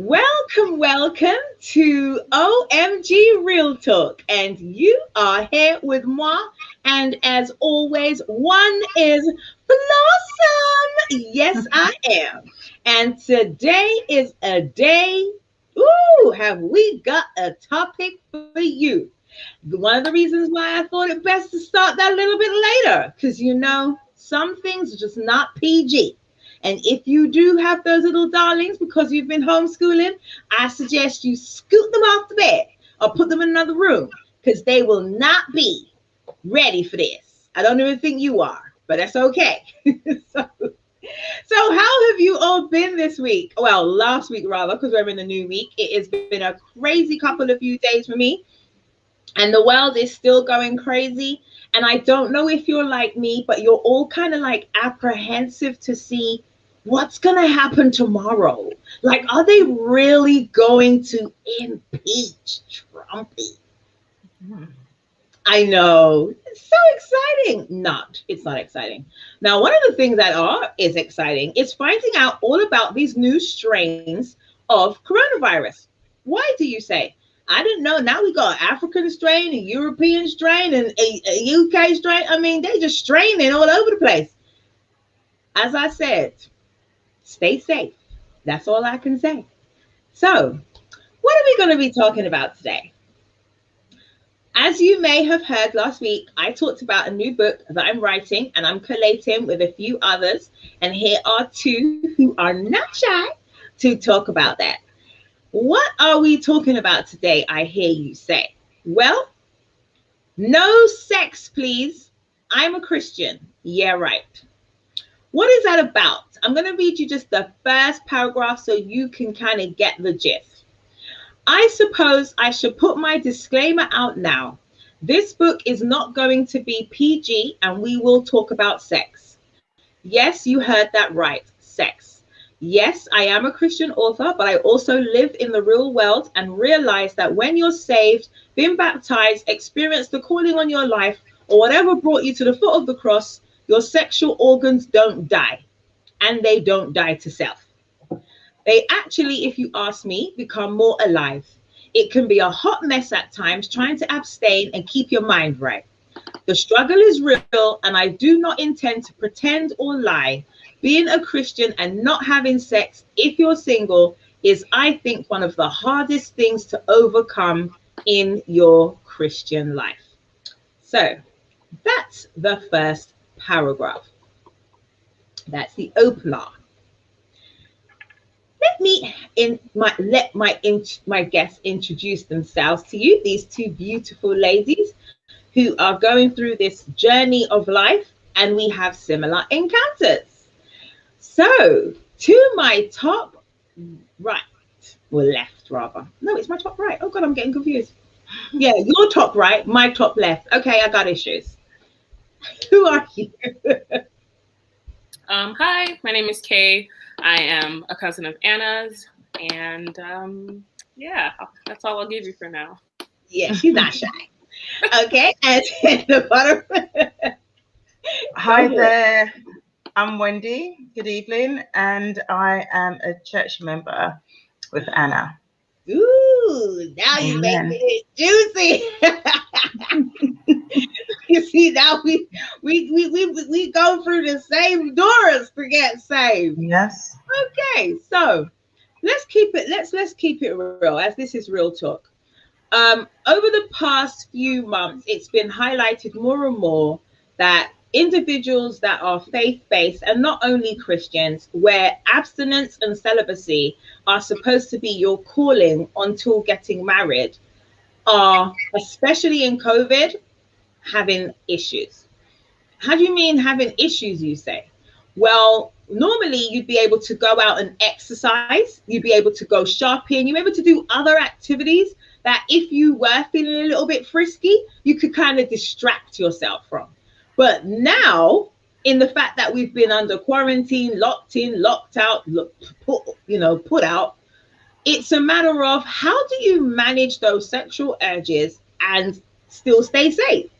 Welcome to OMG Real Talk. And you are here with moi. And as always, one is Blossom. Yes, I am. And today is a day. Ooh, have we got a topic for you? One of the reasons why I thought it best to start that a little bit later, because some things are just not PG. And if you do have those little darlings because you've been homeschooling, I suggest you scoot them off the bed or put them in another room because they will not be ready for this. I don't even think you are, but that's okay. so, so how have you all been this week? Well, last week rather, because we're in the new week. It has been a crazy couple of few days for me. And the world is still going crazy. And I don't know if you're like me, but you're all kind of like apprehensive to see what's going to happen tomorrow. Like, are they really going to impeach Trumpy? I know. It's so exciting. It's not exciting. Now, one of the things that is exciting is finding out all about these new strains of coronavirus. Why do you say? I didn't know. Now we got an African strain, a European strain, and a UK strain. I mean, they just straining all over the place. As I said, stay safe. That's all I can say. So, what are we going to be talking about today? As you may have heard last week, I talked about a new book that I'm writing, and I'm collating with a few others. And here are two who are not shy to talk about that. What are we talking about today, I hear you say? Well, no sex, please. I'm a Christian. Yeah, right. What is that about? I'm going to read you just the first paragraph so you can kind of get the gist. I suppose I should put my disclaimer out now. This book is not going to be PG, and we will talk about sex. Yes, you heard that right. Sex. Yes, I am a Christian author, but I also live in the real world and realize that when you're saved, been baptized, experienced the calling on your life, or whatever brought you to the foot of the cross, your sexual organs don't die, and they don't die to self. They actually, if you ask me, become more alive. It can be a hot mess at times trying to abstain and keep your mind right. The struggle is real, and I do not intend to pretend or lie. Being a Christian and not having sex, if you're single, is, I think, one of the hardest things to overcome in your Christian life. So that's the first paragraph. That's the opener. Let my guests introduce themselves to you. These two beautiful ladies who are going through this journey of life, and we have similar encounters. So, to my top right, or left rather. No, it's my top right. Oh God, I'm getting confused. Yeah, your top right, my top left. Okay, I got issues. Who are you? Hi, my name is Kay. I am a cousin of Anna's, and yeah, that's all I'll give you for now. Yeah, she's not shy. Okay, and the bottom. Hi there, I'm Wendy. Good evening, and I am a church member with Anna. Ooh, now you make it juicy. You see, now we go through the same doors to get saved. Yes. Okay, so let's keep it real, as this is real talk. Over the past few months, it's been highlighted more and more that individuals that are faith-based, and not only Christians, where abstinence and celibacy are supposed to be your calling until getting married, are, especially in COVID, having issues. How do you mean having issues, you say? Well, normally you'd be able to go out and exercise, you'd be able to go shopping, you'd be able to do other activities that if you were feeling a little bit frisky, you could kind of distract yourself from. But now, in the fact that we've been under quarantine, locked in, locked out, put out, it's a matter of how do you manage those sexual urges and still stay safe?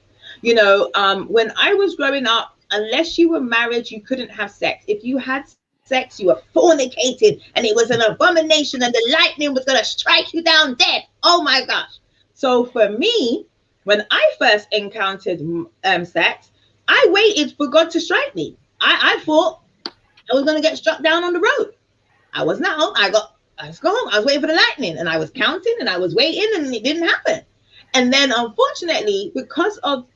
When I was growing up, unless you were married, you couldn't have sex. If you had sex, sex, you were fornicating, and it was an abomination, and the lightning was going to strike you down dead. Oh my gosh. So for me, when I first encountered sex, I waited for God to strike me. I thought I was going to get struck down on the road. I wasn't at home. I was going home. I was waiting for the lightning, and I was counting, and I was waiting, and it didn't happen. And then, unfortunately, because of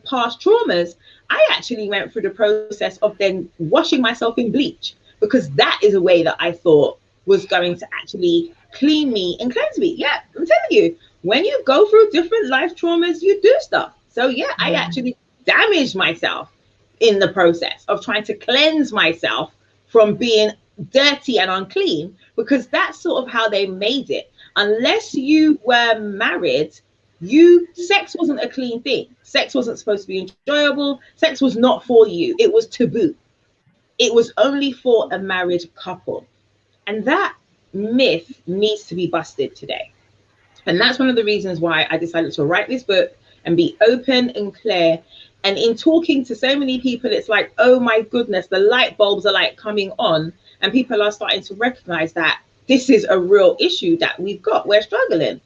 past traumas, I actually went through the process of then washing myself in bleach, because that is a way that I thought was going to actually clean me and cleanse me. Yeah, I'm telling you, when you go through different life traumas, you do stuff. So yeah, I actually damaged myself in the process of trying to cleanse myself from being dirty and unclean, because that's sort of how they made it. Unless you were married, sex wasn't a clean thing. Sex wasn't supposed to be enjoyable. Sex was not for you. It was taboo. It was only for a married couple. And that myth needs to be busted today. And that's one of the reasons why I decided to write this book and be open and clear. And in talking to so many people, it's like, oh my goodness, the light bulbs are like coming on, and people are starting to recognize that this is a real issue that we've got. We're struggling.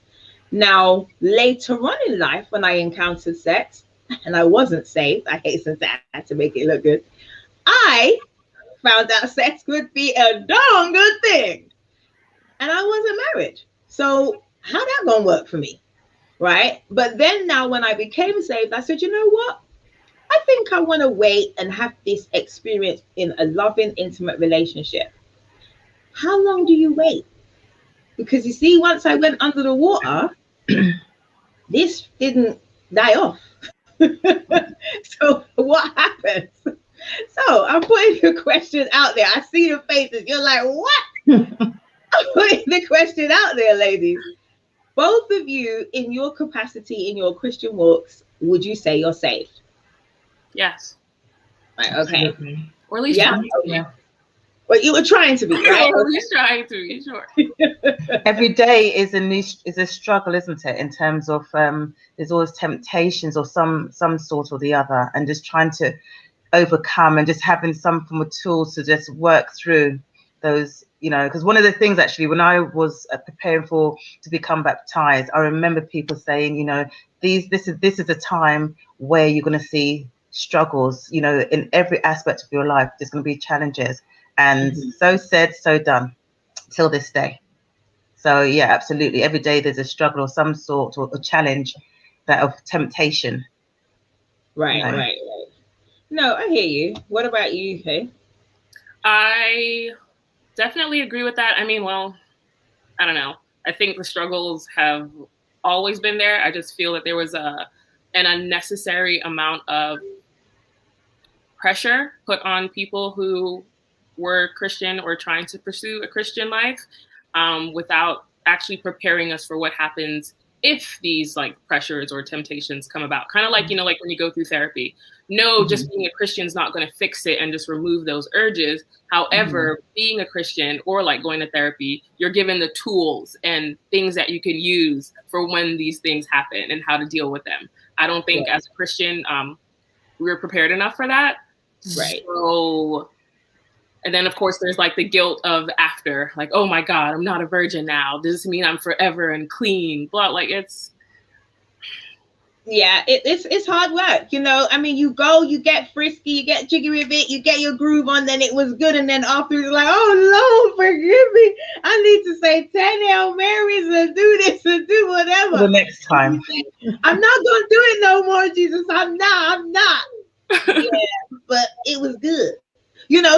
Now, later on in life, when I encountered sex and I wasn't saved, I hasten to add to make it look good, I found out sex could be a darn good thing. And I wasn't married. So how that gonna work for me? Right? But then now when I became saved, I said, you know what? I think I want to wait and have this experience in a loving, intimate relationship. How long do you wait? Because you see, once I went under the water, this didn't die off. So what happens? So I'm putting the question out there. I see your faces. You're like, what? I'm putting the question out there, ladies. Both of you, in your capacity, in your Christian walks, would you say you're saved? Yes. Right, okay. Absolutely. Or at least trying to be. Well, you were trying to be, right? Or at least trying to be, sure. Every day is a struggle, isn't it? In terms of there's always temptations or some sort or the other, and just trying to overcome and just having some form of tools to just work through those, because one of the things actually when I was preparing to become baptized, I remember people saying, this is a time where you're going to see struggles, in every aspect of your life. There's going to be challenges, and so said, so done, till this day. So yeah, absolutely, every day there's a struggle or some sort or a challenge that of temptation. Right. No, I hear you. What about you, Faye? I definitely agree with that. I mean, well, I don't know. I think the struggles have always been there. I just feel that there was an unnecessary amount of pressure put on people who were Christian or trying to pursue a Christian life, without actually preparing us for what happens if these like pressures or temptations come about. Kind of like, like when you go through therapy. No, just being a Christian is not going to fix it and just remove those urges. However, being a Christian or like going to therapy, you're given the tools and things that you can use for when these things happen and how to deal with them. I don't think as a Christian, we're prepared enough for that. Right. So, and then of course there's like the guilt of after, like, oh my God, I'm not a virgin now. Does this mean I'm forever and clean? Blah, like it's. Yeah, it's hard work, I mean, you get frisky, you get jiggy with it, you get your groove on, then it was good, and then after you're like, oh Lord, forgive me, I need to say 10 Hail Marys and do this and do whatever. The next time. I'm not gonna do it no more, Jesus. I'm not. Yeah, but it was good.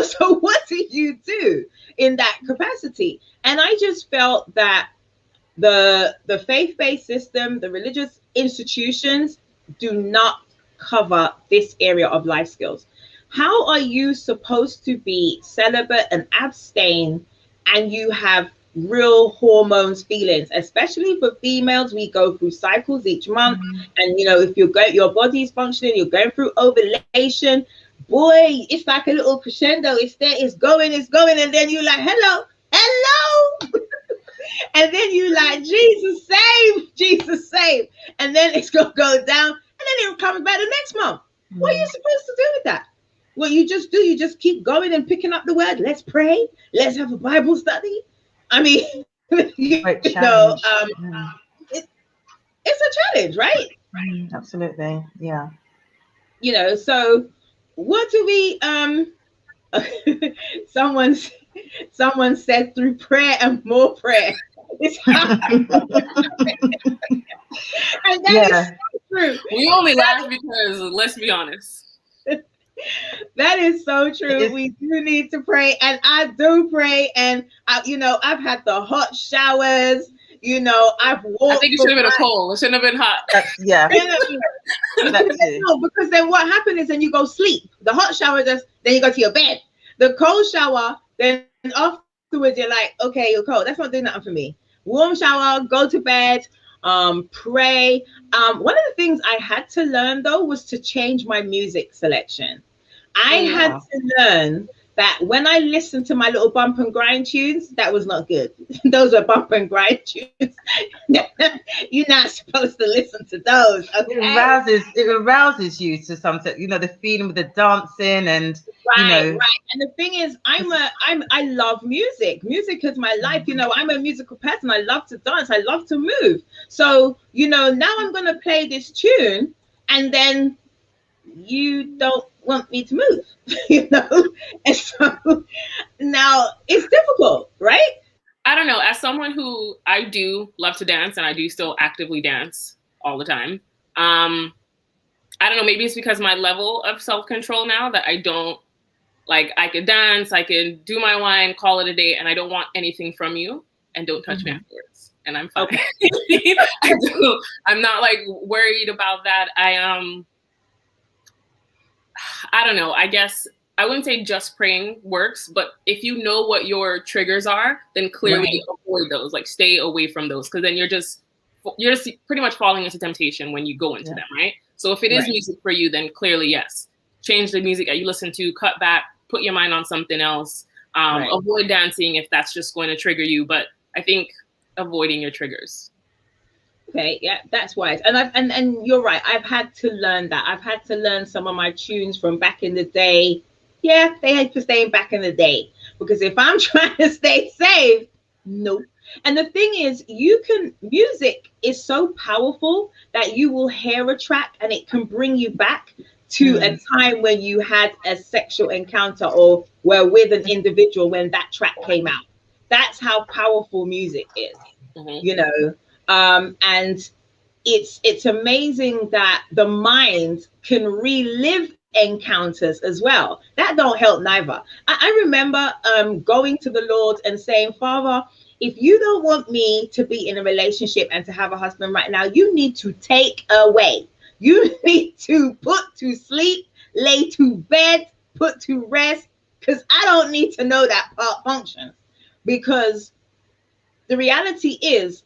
So what do you do in that capacity? And I just felt that the faith-based system, the religious institutions do not cover this area of life skills. How are you supposed to be celibate and abstain and you have real hormones, feelings? Especially for females, we go through cycles each month, and if your body's functioning, you're going through ovulation, boy, it's like a little crescendo. It's there, it's going, and then you're like, hello. And then you like, Jesus save. And then it's going to go down. And then it comes back the next month. What are you supposed to do with that? what you just do, you just keep going and picking up the word. Let's pray. Let's have a Bible study. I mean, Great challenge. it, it's a challenge, right? Absolutely. Yeah. So what do we someone someone said through prayer and more prayer. It's and that is Yeah. so true. We only laugh because, let's be honest. That is so true. It's- We do need to pray, and I do pray. And I've had the hot showers. I've I walked. think it should have been a cold. It shouldn't have been hot. yeah. No, because then what happens is then you go sleep. The hot shower then you go to your bed. The cold shower, then afterwards you're like, okay, you're cold. That's not doing nothing for me. Warm shower, go to bed, pray. One of the things I had to learn though was to change my music selection. I had to learn that when I listened to my little bump and grind tunes, that was not good. Those were bump and grind tunes. You're not supposed to listen to those. Okay? It arouses you to something, the feeling with the dancing and right. And the thing is, I love music. Music is my life. I'm a musical person. I love to dance. I love to move. So, now I'm gonna play this tune, and then you don't want me to move, and so now it's difficult, right? I don't know. As someone who I do love to dance, and I do still actively dance all the time, I don't know, maybe it's because my level of self-control now that I don't, like, I can dance, I can do my wine, call it a day, and I don't want anything from you, and don't touch me afterwards, and I'm fine. Okay. I'm not like worried about that. I don't know. I guess I wouldn't say just praying works, but if you know what your triggers are, then clearly avoid those. Like, stay away from those, because then you're just pretty much falling into temptation when you go into them, right? So if it is music for you, then clearly yes, change the music that you listen to, cut back, put your mind on something else. Avoid dancing if that's just going to trigger you. But I think avoiding your triggers. Okay, yeah, that's wise. And you're right. I've had to learn that. I've had to learn some of my tunes from back in the day. Yeah, they had to stay back in the day. Because if I'm trying to stay safe, nope. And the thing is, music is so powerful that you will hear a track and it can bring you back to a time when you had a sexual encounter or were with an individual when that track came out. That's how powerful music is, and it's amazing that the mind can relive encounters as well. That don't help neither. I remember going to the Lord and saying, Father, if you don't want me to be in a relationship and to have a husband right now, you need to take away. You need to put to sleep, lay to bed, put to rest, because I don't need to know that part functions. Because the reality is,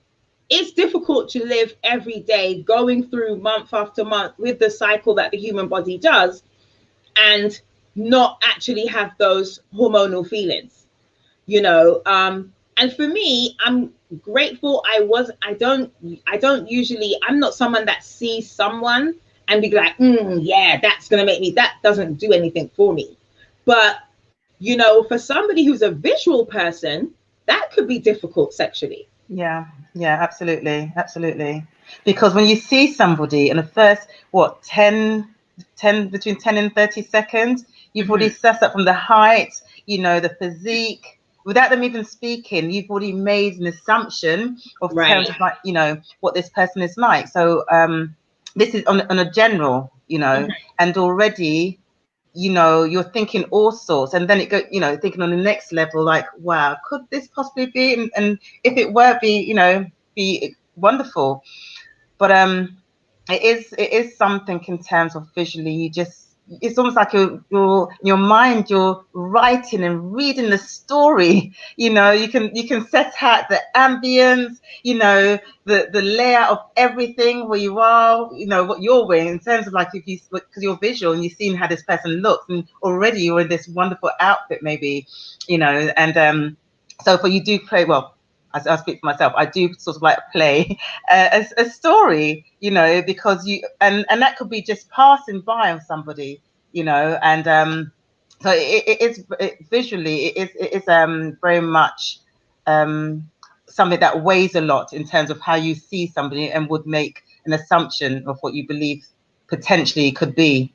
it's difficult to live every day going through month after month with the cycle that the human body does and not actually have those hormonal feelings, and for me, I'm grateful. I'm not someone that sees someone and be like, yeah, that's going to make me, that doesn't do anything for me. But, for somebody who's a visual person, that could be difficult sexually. Yeah, absolutely. Because when you see somebody in the first, between 10 and 30 seconds, you've already sussed up from the height, the physique, without them even speaking, you've already made an assumption of terms of like, what this person is like. So this is on a general, and already, you're thinking all sorts, and then it go, thinking on the next level, like, wow, could this possibly be? And if it were, be wonderful. But it is something in terms of visually. It's almost like your mind, you're writing and reading the story. You can set out the ambience, the layout of everything where you are, what you're wearing in terms of like, because you're visual and you've seen how this person looks, and already you're in this wonderful outfit, maybe, and so for you do play well. I speak for myself. I do sort of like play a story, because and that could be just passing by on somebody, and So visually it is very much something that weighs a lot in terms of how you see somebody and would make an assumption of what you believe potentially could be.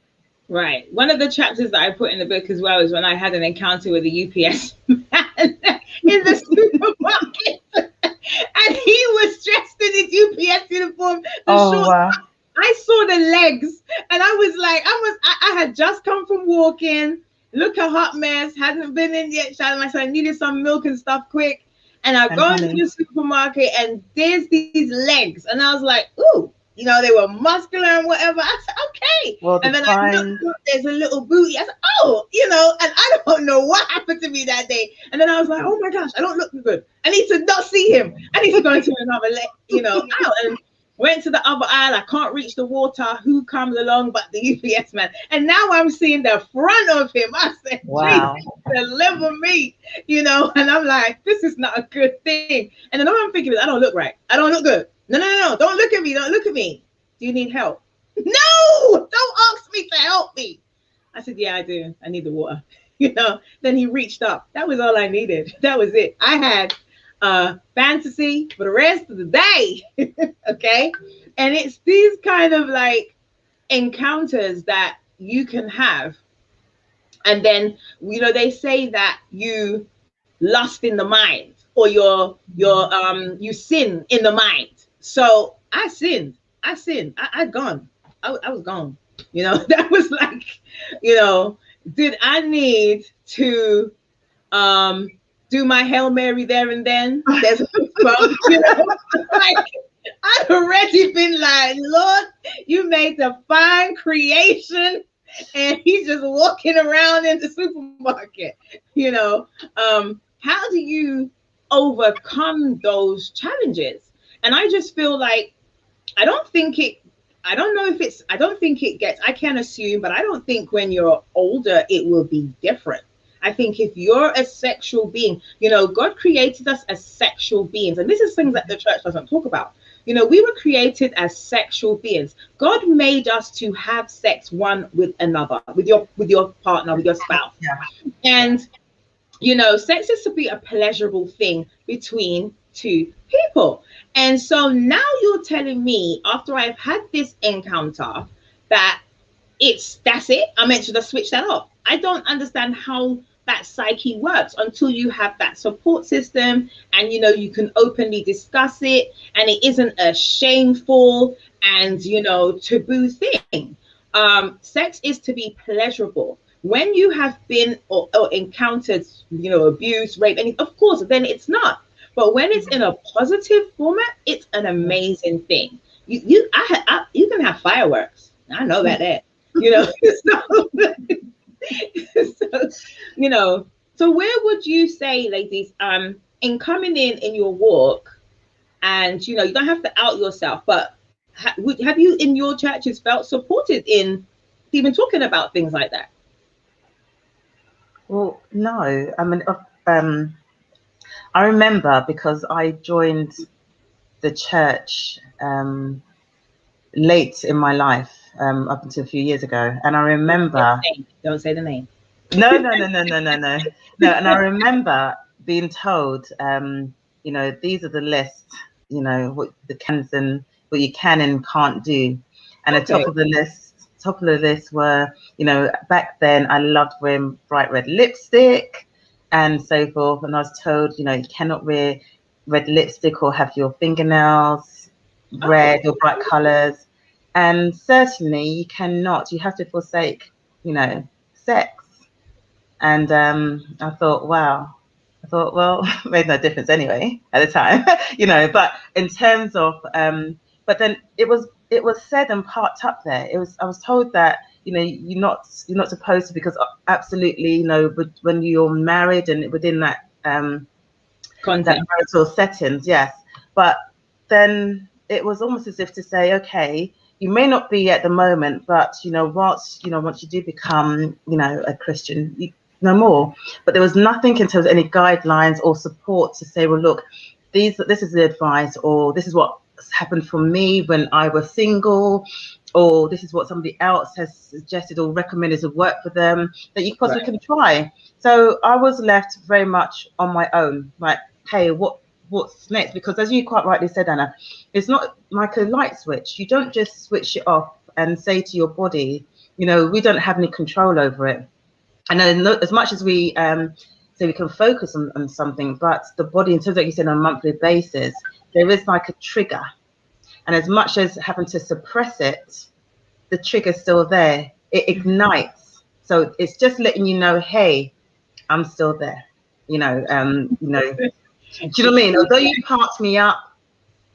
Right. One of the chapters that I put in the book as well is when I had an encounter with a UPS man in the supermarket, and he was dressed in his UPS uniform, the Oh, shorts. wow. I saw the legs, and I was like, I had just come from walking, look a hot mess, hadn't been in yet, shouting myself, I needed some milk and stuff quick. And I And go into honey. the supermarket, and there's these legs, and I was like, ooh, you know, they were muscular and whatever. I said, okay. Well, And the then I time. looked up, there's a little booty. I said, oh, you know, and I don't know what happened to me that day. And then I was like, oh my gosh, I don't look good. I need to not see him. I need to go into another, you know, aisle. And went to the other aisle. I can't reach the water. Who comes along but the UPS man? And now I'm seeing the front of him. I said, Wow. Jesus, deliver me, you know. And I'm like, this is not a good thing. And then all I'm thinking is, I don't look right. I don't look good. No, no, no, no. Don't look at me. Don't look at me. Do you need help? No, don't ask me to help me. I said, yeah, I do. I need the water. You know, then he reached up. That was all I needed. That was it. I had fantasy for the rest of the day. Okay. And it's these kind of like encounters that you can have. And then, you know, they say that you lust in the mind, or you sin in the mind. So I sinned. I'd gone. I was gone. You know, that was like, you know, did I need to um do my Hail Mary there and then? There's a bump, you know, like I'd already been like, Lord, you made the fine creation, and he's just walking around in the supermarket, you know. How do you overcome those challenges? And I just feel like I don't think it I don't know if it's I don't think it gets I can assume, but I don't think when you're older it will be different. I think if you're a sexual being, you know, God created us as sexual beings, and this is things that the church doesn't talk about. You know, we were created as sexual beings. God made us to have sex one with another, with your partner, with your spouse. Yeah. And you know, sex is to be a pleasurable thing between two people. And so now you're telling me, after I've had this encounter, that that's it. I'm meant to just switch that off. I don't understand how that psyche works until you have that support system, and you know, you can openly discuss it, and it isn't a shameful and, you know, taboo thing. Sex is to be pleasurable. When you have been or encountered, you know, abuse, rape, and of course then it's not. But when it's in a positive format, it's an amazing thing. You can have fireworks. I know about that. You know, so, you know, so where would you say, ladies, in coming in your walk, and you know, you don't have to out yourself, but have you in your churches felt supported in even talking about things like that? Well, no. I mean, I remember because I joined the church late in my life, up until a few years ago, and I remember. Don't say the name. No, no, no, no, no, no, no, no. And I remember being told, you know, these are the lists, you know, what the cans and what you can and can't do, and Okay. the top of the list were, you know, back then I loved wearing bright red lipstick and so forth, and I was told, you know, you cannot wear red lipstick or have your fingernails red or bright colors, and certainly you cannot. You have to forsake, you know, sex. And I thought, wow. I thought, well, made no difference anyway at the time, you know. But in terms of, but then it was said and parked up there. I was told that, you know, you're not supposed to, because absolutely, you know, when you're married and within that that marital settings, yes. But then it was almost as if to say, okay, you may not be at the moment, but you know, once you do become, you know, a Christian, no more. But there was nothing in terms of any guidelines or support to say, well, look, this is the advice, or this is what what's happened for me when I was single, or this is what somebody else has suggested or recommended to work for them that you possibly can try. So I was left very much on my own, like, hey, what's next? Because as you quite rightly said, Anna, it's not like a light switch. You don't just switch it off and say to your body, you know, we don't have any control over it. And then as much as we say we can focus on something, but the body, in terms of, like you said, on a monthly basis, there is like a trigger. And as much as having to suppress it, the trigger's still there. It ignites. So it's just letting you know, hey, I'm still there. Do you know what I mean? Although you parked me up,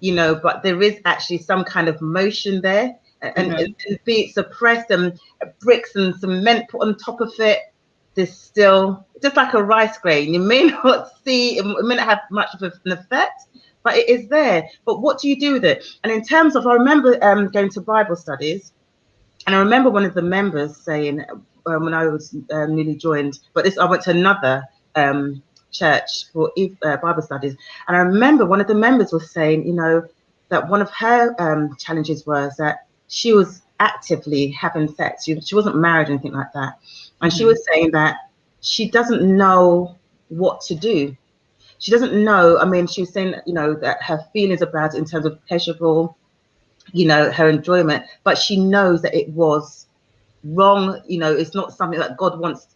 you know, but there is actually some kind of motion there, and be it suppressed and bricks and cement put on top of it, there's still just like a rice grain. You may not see, it may not have much of an effect, but it is there. But what do you do with it? And in terms of, I remember going to Bible studies, and I remember one of the members saying, when I was newly joined, but I went to another church for Bible studies, and I remember one of the members was saying, you know, that one of her challenges was that she was actively having sex. She wasn't married or anything like that, and she was saying that she doesn't know what to do. She doesn't know. I mean, she was saying, you know, that her feelings about it in terms of pleasurable, you know, her enjoyment, but she knows that it was wrong. You know, it's not something that God wants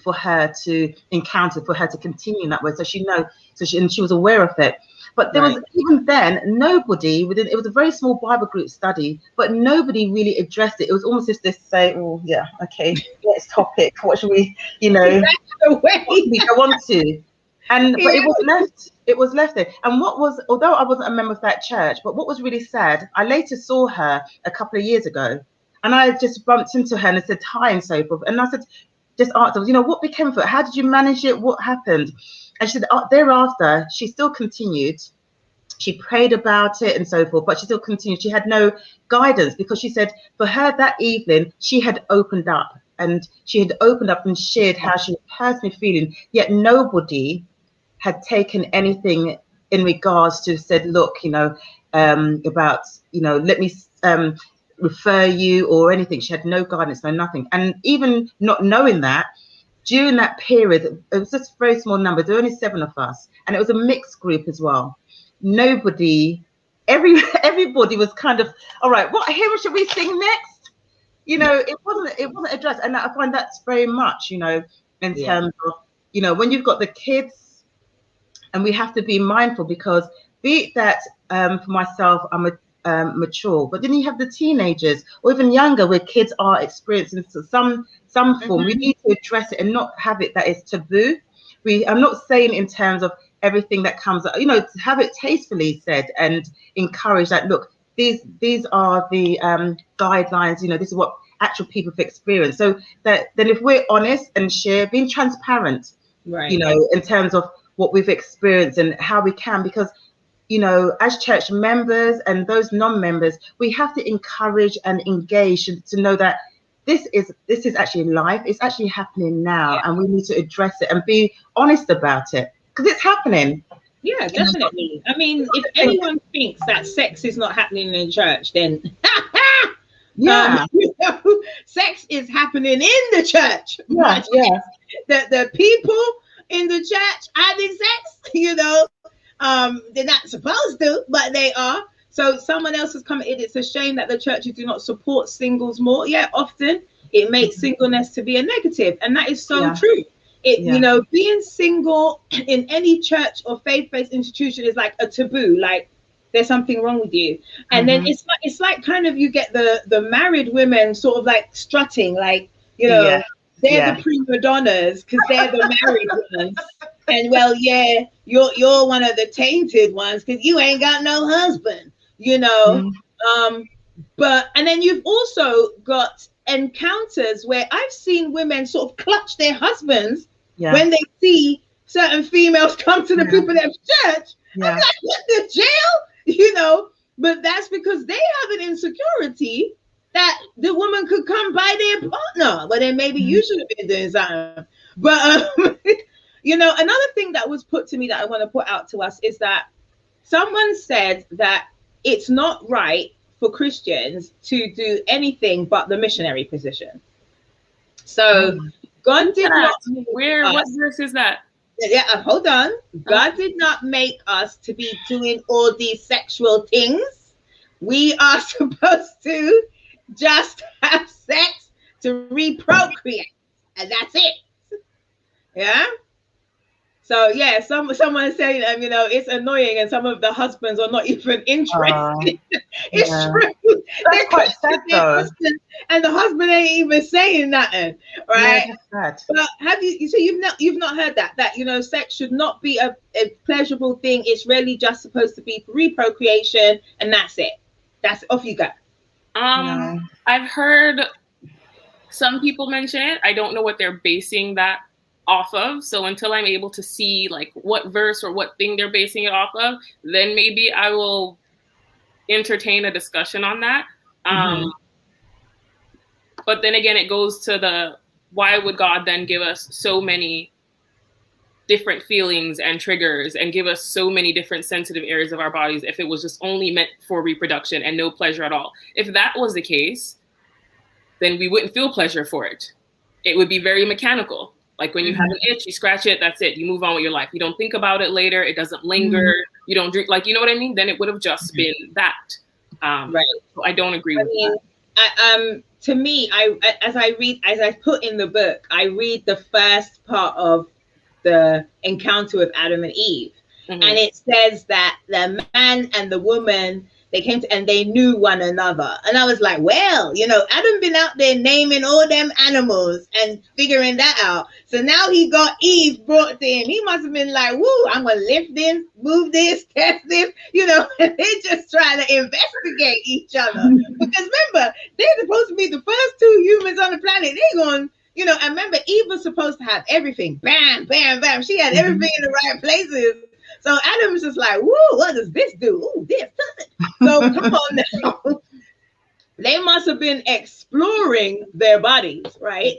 for her to encounter, for her to continue in that way. So she knows, and she was aware of it. But there was, even then, nobody within, it was a very small Bible group study, but nobody really addressed it. It was almost just this say, oh yeah, okay, next topic, what should we, you know, what we go on to? And but it was left there. And what was, although I wasn't a member of that church, but what was really sad, I later saw her a couple of years ago, and I just bumped into her and I said hi and so forth. And I said, just asked her, you know, what became of it? How did you manage it? What happened? And she said, thereafter, she still continued. She prayed about it and so forth, but she still continued. She had no guidance, because she said for her that evening, she had opened up and shared how she was personally feeling, yet nobody had taken anything in regards to said, look, you know, about, you know, let me refer you or anything. She had no guidance, no nothing. And even not knowing that, during that period, it was just a very small number. There were only 7 of us, and it was a mixed group as well. Nobody, everybody was kind of, all right, what hymn should we sing next? You know, it wasn't addressed. And I find that's very much, you know, in terms of, you know, when you've got the kids, and we have to be mindful, because be it that for myself, I'm a mature, but then you have the teenagers or even younger, where kids are experiencing some form. We need to address it and not have it that it's taboo. I'm not saying in terms of everything that comes up, you know, to have it tastefully said and encourage that, look, these are the guidelines, you know, this is what actual people have experienced. So that then if we're honest and share, being transparent, you know, in terms of what we've experienced and how we can, because, you know, as church members and those non-members, we have to encourage and engage to know that this is actually life. It's actually happening now, and we need to address it and be honest about it, because it's happening. Yeah, definitely. I mean, if anyone thinks that sex is not happening in church, then you know, sex is happening in the church. The people in the church having sex, you know, they're not supposed to, but they are. So someone else has come in. It's a shame that the churches do not support singles more. Yeah, often it makes singleness to be a negative, and that is so true. You know, being single in any church or faith-based institution is like a taboo. Like there's something wrong with you. And then it's like kind of, you get the married women sort of like strutting, like, you know, they're the prima donnas because they're the married ones. And well, you're one of the tainted ones because you ain't got no husband, you know. But and then you've also got encounters where I've seen women sort of clutch their husbands when they see certain females come to the people in church. I'm like, what, the jail? You know, but that's because they have an insecurity that the woman could come by their partner. But then maybe you should have been doing something. But you know, another thing that was put to me that I want to put out to us is that someone said that it's not right for Christians to do anything but the missionary position. So God did not make Where? What us. verse is that? Yeah, hold on. God did not make us to be doing all these sexual things. We are supposed to just have sex to reprocreate, and that's it. Yeah. So yeah, someone is saying, it's annoying, and some of the husbands are not even interested. It's yeah. true. That's They're quite sad, though. husband, and the husband ain't even saying nothing, right? Yeah, that's sad. But have you? So you've not heard that sex should not be a pleasurable thing. It's really just supposed to be for reprocreation, and that's it. That's off you go. No. I've heard some people mention it. I don't know what they're basing that off of. So until I'm able to see like what verse or what thing they're basing it off of, then maybe I will entertain a discussion on that. But then again, it goes to the, why would God then give us so many different feelings and triggers and give us so many different sensitive areas of our bodies if it was just only meant for reproduction and no pleasure at all? If that was the case, then we wouldn't feel pleasure for it. It would be very mechanical. Like when you have an itch, you scratch it, that's it. You move on with your life. You don't think about it later. It doesn't linger. You don't drink, like, you know what I mean? Then it would have just been that. Right. So I don't agree with that. To me, as I put in the book, I read the first part of the encounter with Adam and Eve, and it says that the man and the woman, they came to, and they knew one another. And I was like, well, Adam been out there naming all them animals and figuring that out. So now he got Eve brought to him. He must have been like, woo, I'm going to lift this, move this, test this, and they just trying to investigate each other. Because remember, they're supposed to be the first two humans on the planet. They're going, and remember, Eve was supposed to have everything. Bam, bam, bam. She had everything in the right places. So Adam was just like, woo, what does this do? Ooh, this does it. So come on now. They must have been exploring their bodies, right?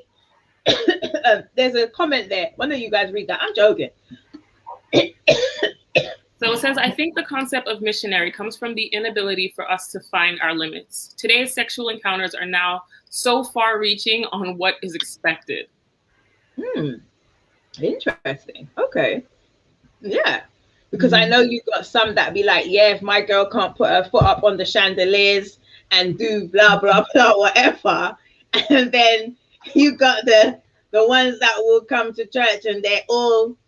There's a comment there. One of you guys read that. I'm joking. So it says, I think the concept of missionary comes from the inability for us to find our limits. Today's sexual encounters are now so far reaching on what is expected. Interesting. Okay. Yeah. Because I know you got some that be like, yeah, if my girl can't put her foot up on the chandeliers and do blah, blah, blah, whatever. And then you got the ones that will come to church and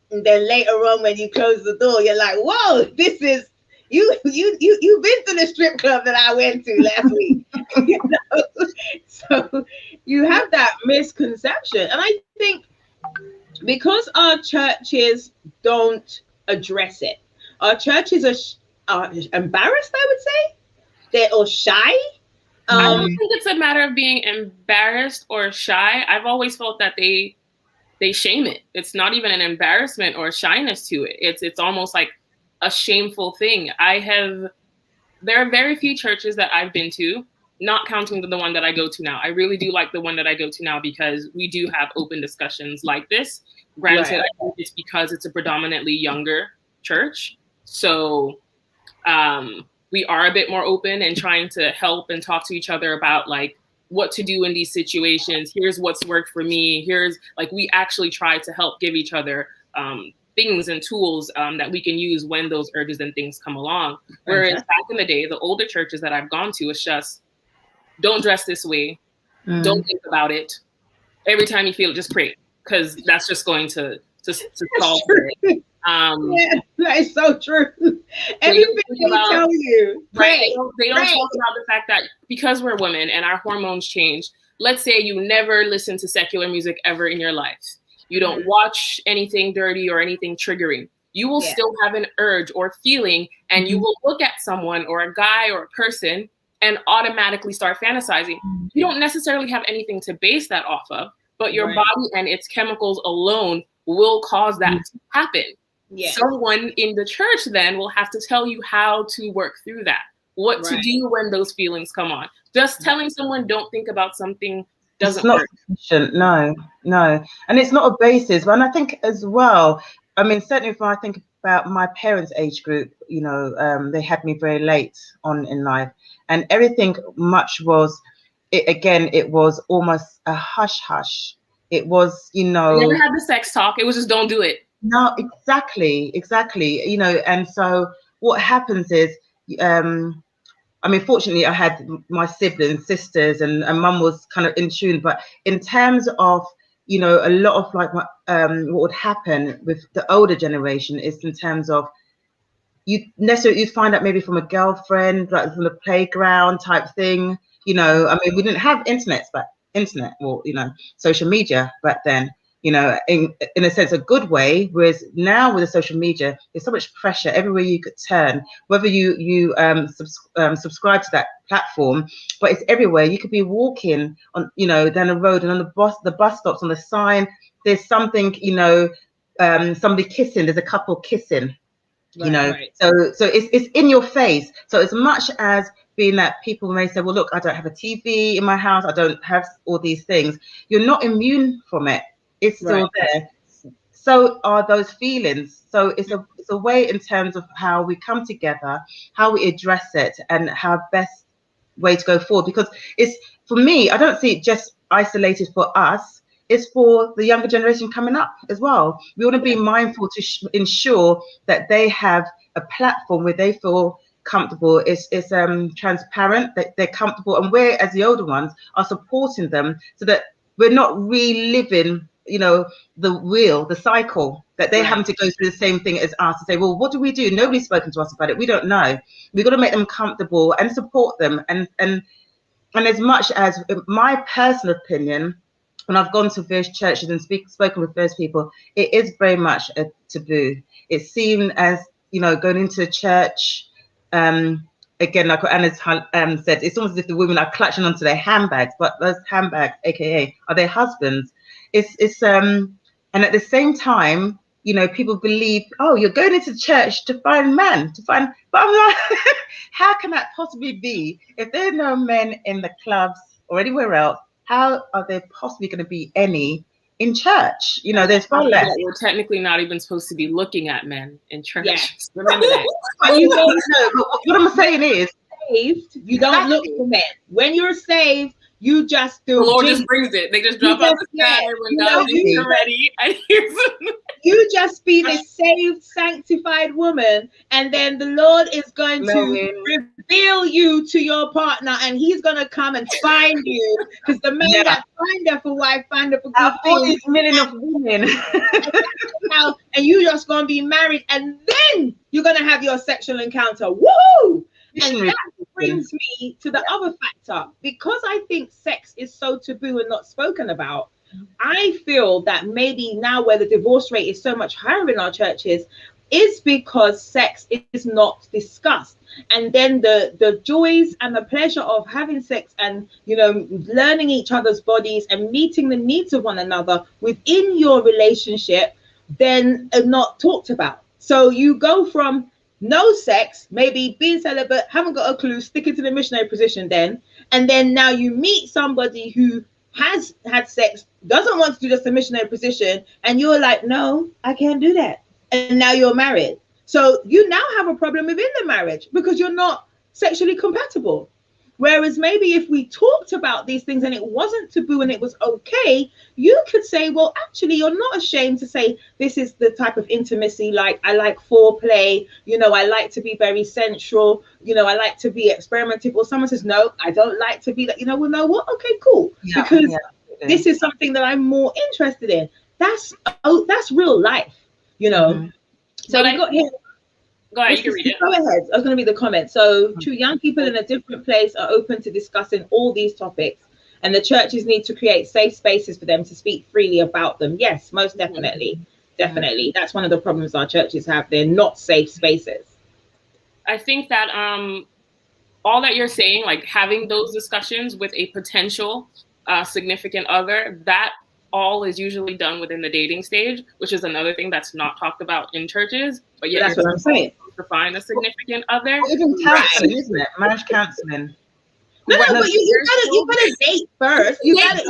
and then later on when you close the door, you're like, whoa, this is, you've been to the strip club that I went to last week. So you have that misconception. And I think because our churches don't address it, our churches are embarrassed, I would say, they're shy. I don't think it's a matter of being embarrassed or shy. I've always felt that they shame it. It's not even an embarrassment or shyness to it. It's almost like a shameful thing. There are very few churches that I've been to, not counting the one that I go to now. I really do like the one that I go to now because we do have open discussions like this. Granted, I think it's because it's a predominantly younger church. So we are a bit more open and trying to help and talk to each other about like what to do in these situations. Here's what's worked for me. Here's like, we actually try to help give each other things and tools that we can use when those urges and things come along. Whereas back in the day, the older churches that I've gone to, it's just, don't dress this way. Don't think about it. Every time you feel it, just pray. Because that's just going to solve it. Yeah, that is so true. Everything they tell you, pray. Right? They don't talk about the fact that because we're women and our hormones change, let's say you never listen to secular music ever in your life. You don't watch anything dirty or anything triggering. You will still have an urge or feeling, and you will look at someone or a guy or a person and automatically start fantasizing. You don't necessarily have anything to base that off of, but your body and its chemicals alone will cause that to happen. Yeah. Someone in the church then will have to tell you how to work through that, what to do when those feelings come on. Just telling someone don't think about something doesn't work. Sufficient. No. And it's not a basis. And I think as well, I mean, certainly if I think about my parents' age group, you know, they had me very late on in life, and everything much was, it was almost a hush hush. It was, you know, We never had the sex talk. It was just don't do it. no, exactly, you know, and so what happens is, I mean, fortunately, I had my siblings, sisters, and mum was kind of in tune. But in terms of, you know, a lot of like what would happen with the older generation is in terms of you'd find out maybe from a girlfriend, like from the playground type thing. You know, I mean, we didn't have internet or, you know, social media back then. You know, in a sense, a good way. Whereas now with the social media, there's so much pressure everywhere you could turn. Whether you subscribe to that platform, but it's everywhere. You could be walking on, you know, down the road, and on the bus stops, on the sign, there's something, you know, somebody kissing. There's a couple kissing. You know, Right. so it's in your face. So as much as being that people may say, well, look, I don't have a TV in my house, I don't have all these things, you're not immune from it. It's still there. So are those feelings. So it's a way in terms of how we come together, how we address it, and how best way to go forward. Because it's, for me, I don't see it just isolated for us. It's for the younger generation coming up as well. We want to be mindful to ensure that they have a platform where they feel comfortable. It's transparent, that they're comfortable, and we, as the older ones, are supporting them so that we're not reliving, you know, the cycle that they're having to go through the same thing as us, to say, well, what do we do? Nobody's spoken to us about it. We don't know. We've got to make them comfortable and support them. And as much as my personal opinion, when I've gone to various churches and spoken with various people, it is very much a taboo. It's seen as, you know, going into a church, again, like what Anna's said, it's almost as if the women are clutching onto their handbags, but those handbags, aka, are their husbands. It's and at the same time, you know, people believe, oh, you're going into church to find men, but I'm like, how can that possibly be? If there are no men in the clubs or anywhere else, how are there possibly going to be any in church? You know, there's far less. We're technically not even supposed to be looking at men in church. Yes, remember that. When you go, what I'm saying is, saved, you don't look for men. When you're saved, you just do. The Lord just brings it. They just drop out the sky when God thinks you're ready. You just be this saved, sanctified woman, and then the Lord is going to reveal you to your partner, and he's going to come and find you, because the man that find her for wife, find her for good all these million of women. And you just going to be married, and then you're going to have your sexual encounter. Woohoo! And that brings me to the other factor. Because I think sex is so taboo and not spoken about, I feel that maybe now where the divorce rate is so much higher in our churches is because sex is not discussed. And then the joys and the pleasure of having sex and, you know, learning each other's bodies and meeting the needs of one another within your relationship then are not talked about. So you go from no sex, maybe being celibate, haven't got a clue, sticking to the missionary position then, and then now you meet somebody who has had sex, doesn't want to do just a missionary position, and you're like, no, I can't do that. And now you're married. So you now have a problem within the marriage because you're not sexually compatible. Whereas maybe if we talked about these things and it wasn't taboo and it was okay, you could say, well, actually, you're not ashamed to say this is the type of intimacy, like I like foreplay, you know, I like to be very sensual, you know, I like to be experimentative. Or someone says, no, I don't like to be that, you know, well, no, what? Okay, cool. Because this is something that I'm more interested in. That's real life, you know. So I got here. Go ahead, you can read it. Go ahead. I was going to read the comment. So, two young people in a different place are open to discussing all these topics, and the churches need to create safe spaces for them to speak freely about them. Yes, most definitely. Definitely. That's one of the problems our churches have. They're not safe spaces. I think that all that you're saying, like having those discussions with a potential significant other, that all is usually done within the dating stage, which is another thing that's not talked about in churches. But yet that's what I'm saying. To find a significant other. Even counseling, isn't it? Marriage counseling. No, Right. but you gotta date first. You gotta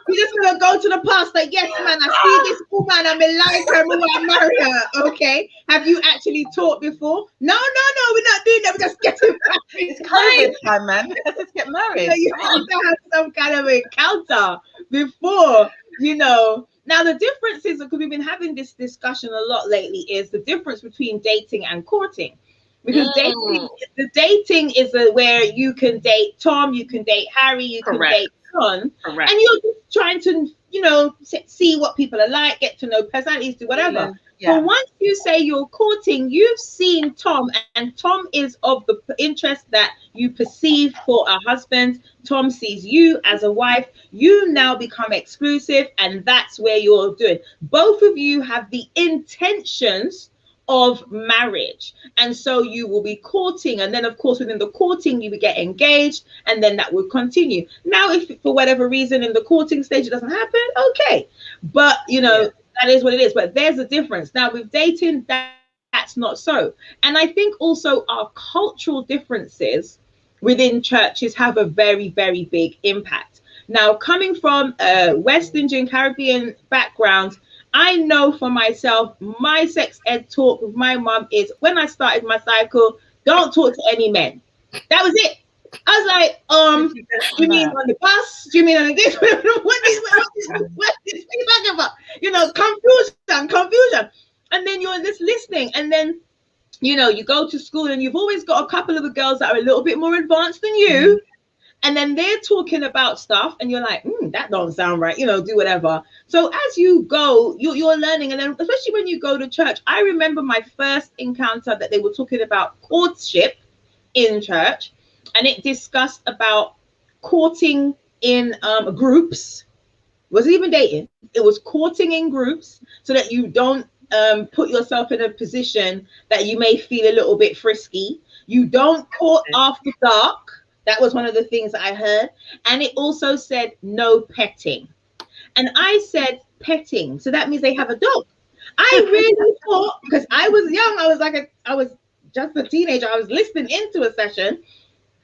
you just gonna go to the pastor. Yes, man, I see this woman. I'm in like her. I want to marry her. Okay. Have you actually talked before? No, we're not doing that. We're just getting married. It's COVID time, man. Let's just get married. You have to have some kind of encounter before, Now the difference is, because we've been having this discussion a lot lately, is the difference between dating and courting. Because dating is where you can date Tom, you can date Harry, you can date John, and you're just trying to, see what people are like, get to know personalities, do whatever. Yeah. But once you say you're courting, you've seen Tom, and Tom is of the interest that you perceive for a husband. Tom sees you as a wife. You now become exclusive, and that's where you're doing. Both of you have the intentions of marriage, and so you will be courting, and then of course within the courting you will get engaged, and then that will continue. Now if for whatever reason in the courting stage it doesn't happen, okay, but that is what it is. But there's a difference. Now with dating, that's not so. And I think also our cultural differences within churches have a very, very big impact. Now, coming from a West Indian Caribbean background, I know for myself, my sex ed talk with my mom is, when I started my cycle, don't talk to any men. That was it. I was like, do you mean on the bus? Do you mean on this? What is talking about? Confusion. And then you're just listening. And then, you go to school and you've always got a couple of the girls that are a little bit more advanced than you. And then they're talking about stuff and you're like, that don't sound right, do whatever. So as you go, you're learning. And then especially when you go to church, I remember my first encounter that they were talking about courtship in church. And it discussed about courting in groups. It wasn't even dating. It was courting in groups so that you don't put yourself in a position that you may feel a little bit frisky. You don't court after dark. That was one of the things that I heard. And it also said no petting. And I said petting. So that means they have a dog. I really thought, because I was young, I was just a teenager. I was listening into a session.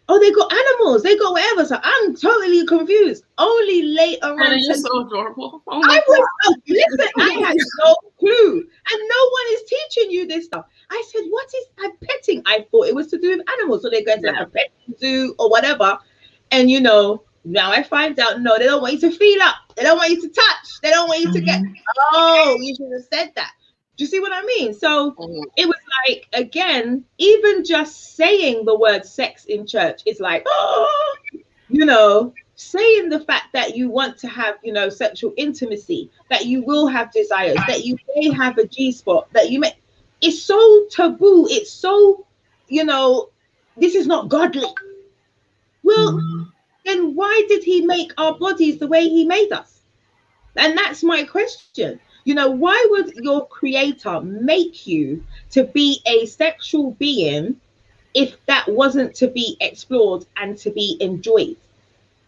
Oh, they got animals, they got whatever. So I'm totally confused. Only later on. You're so adorable. Listen, I had no clue. And no one is teaching you this stuff. I said, what is petting? I thought it was to do with animals. So they go to like a pet zoo or whatever. And now I find out, no, they don't want you to feel up. They don't want you to touch. They don't want you to get, you should have said that. Do you see what I mean? So it was like, again, even just saying the word sex in church is like, saying the fact that you want to have, sexual intimacy, that you will have desires, that you may have a G-spot, that you may, it's so taboo. It's so, this is not godly. Well, then why did he make our bodies the way he made us? And that's my question. Why would your creator make you to be a sexual being if that wasn't to be explored and to be enjoyed?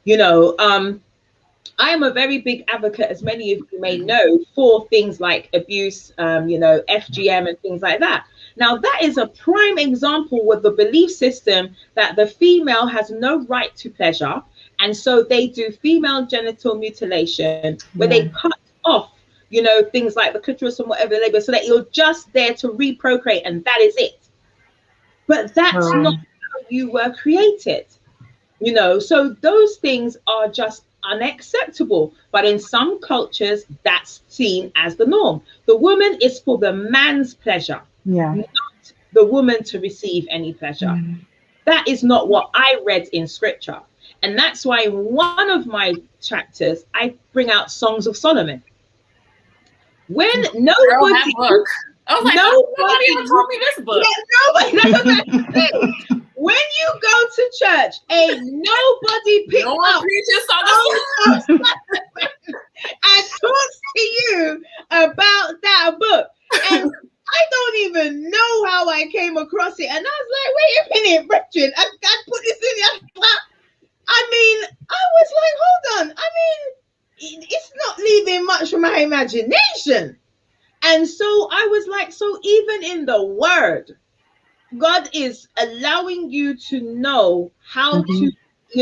I am a very big advocate, as many of you may know, for things like abuse, FGM and things like that. Now, that is a prime example with the belief system that the female has no right to pleasure. And so they do female genital mutilation where they cut off things like the clitoris and whatever labor, so that you're just there to reprocreate and that is it. But that's not how you were created, so those things are just unacceptable. But in some cultures, that's seen as the norm. The woman is for the man's pleasure, not the woman to receive any pleasure. That is not what I read in scripture. And that's why in one of my chapters, I bring out Songs of Solomon. When nobody told me this book. When you go to church, ain't nobody pick up and talks to you about that book. And I don't even know how I came across it. And I was like, wait a minute, Richard, I put this in your. I was like, hold on. It's not leaving much for my imagination. And so I was like, so even in the word, God is allowing you to know how Mm-hmm.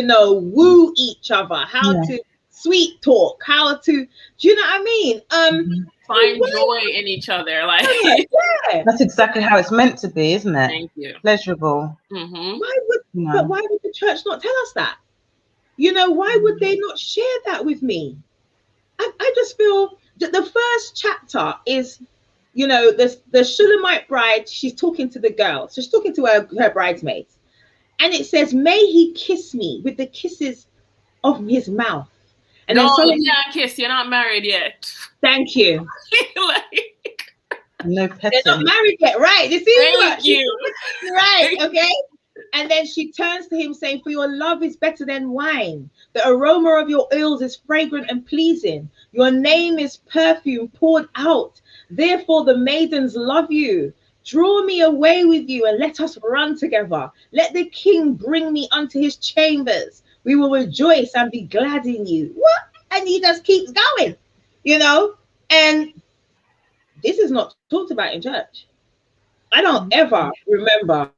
to, woo each other, how Yeah. to sweet talk, how to, do you know what I mean? Mm-hmm. Find Why joy in each other. Like, not? Yeah. That's exactly how it's meant to be, isn't it? thank you. Pleasurable. Mm-hmm. Why would, You but know. why would the church not tell us that? Why would they not share that with me? I just feel that the first chapter is, the Shulamite bride, she's talking to the girl. So she's talking to her bridesmaids. And it says, may he kiss me with the kisses of his mouth. And then No, you Solomon, can't kiss. You're not married yet. thank you. Like, No They're not petting. married yet, right? You see thank what? you. Right, okay. And then she turns to him saying, for your love is better than wine. The aroma of your oils is fragrant and pleasing. Your name is perfume poured out. Therefore the maidens love you. Draw me away with you and let us run together. Let the king bring me unto his chambers. We will rejoice and be glad in you. What? And he just keeps going, And this is not talked about in church. I don't ever remember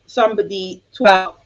somebody talk about,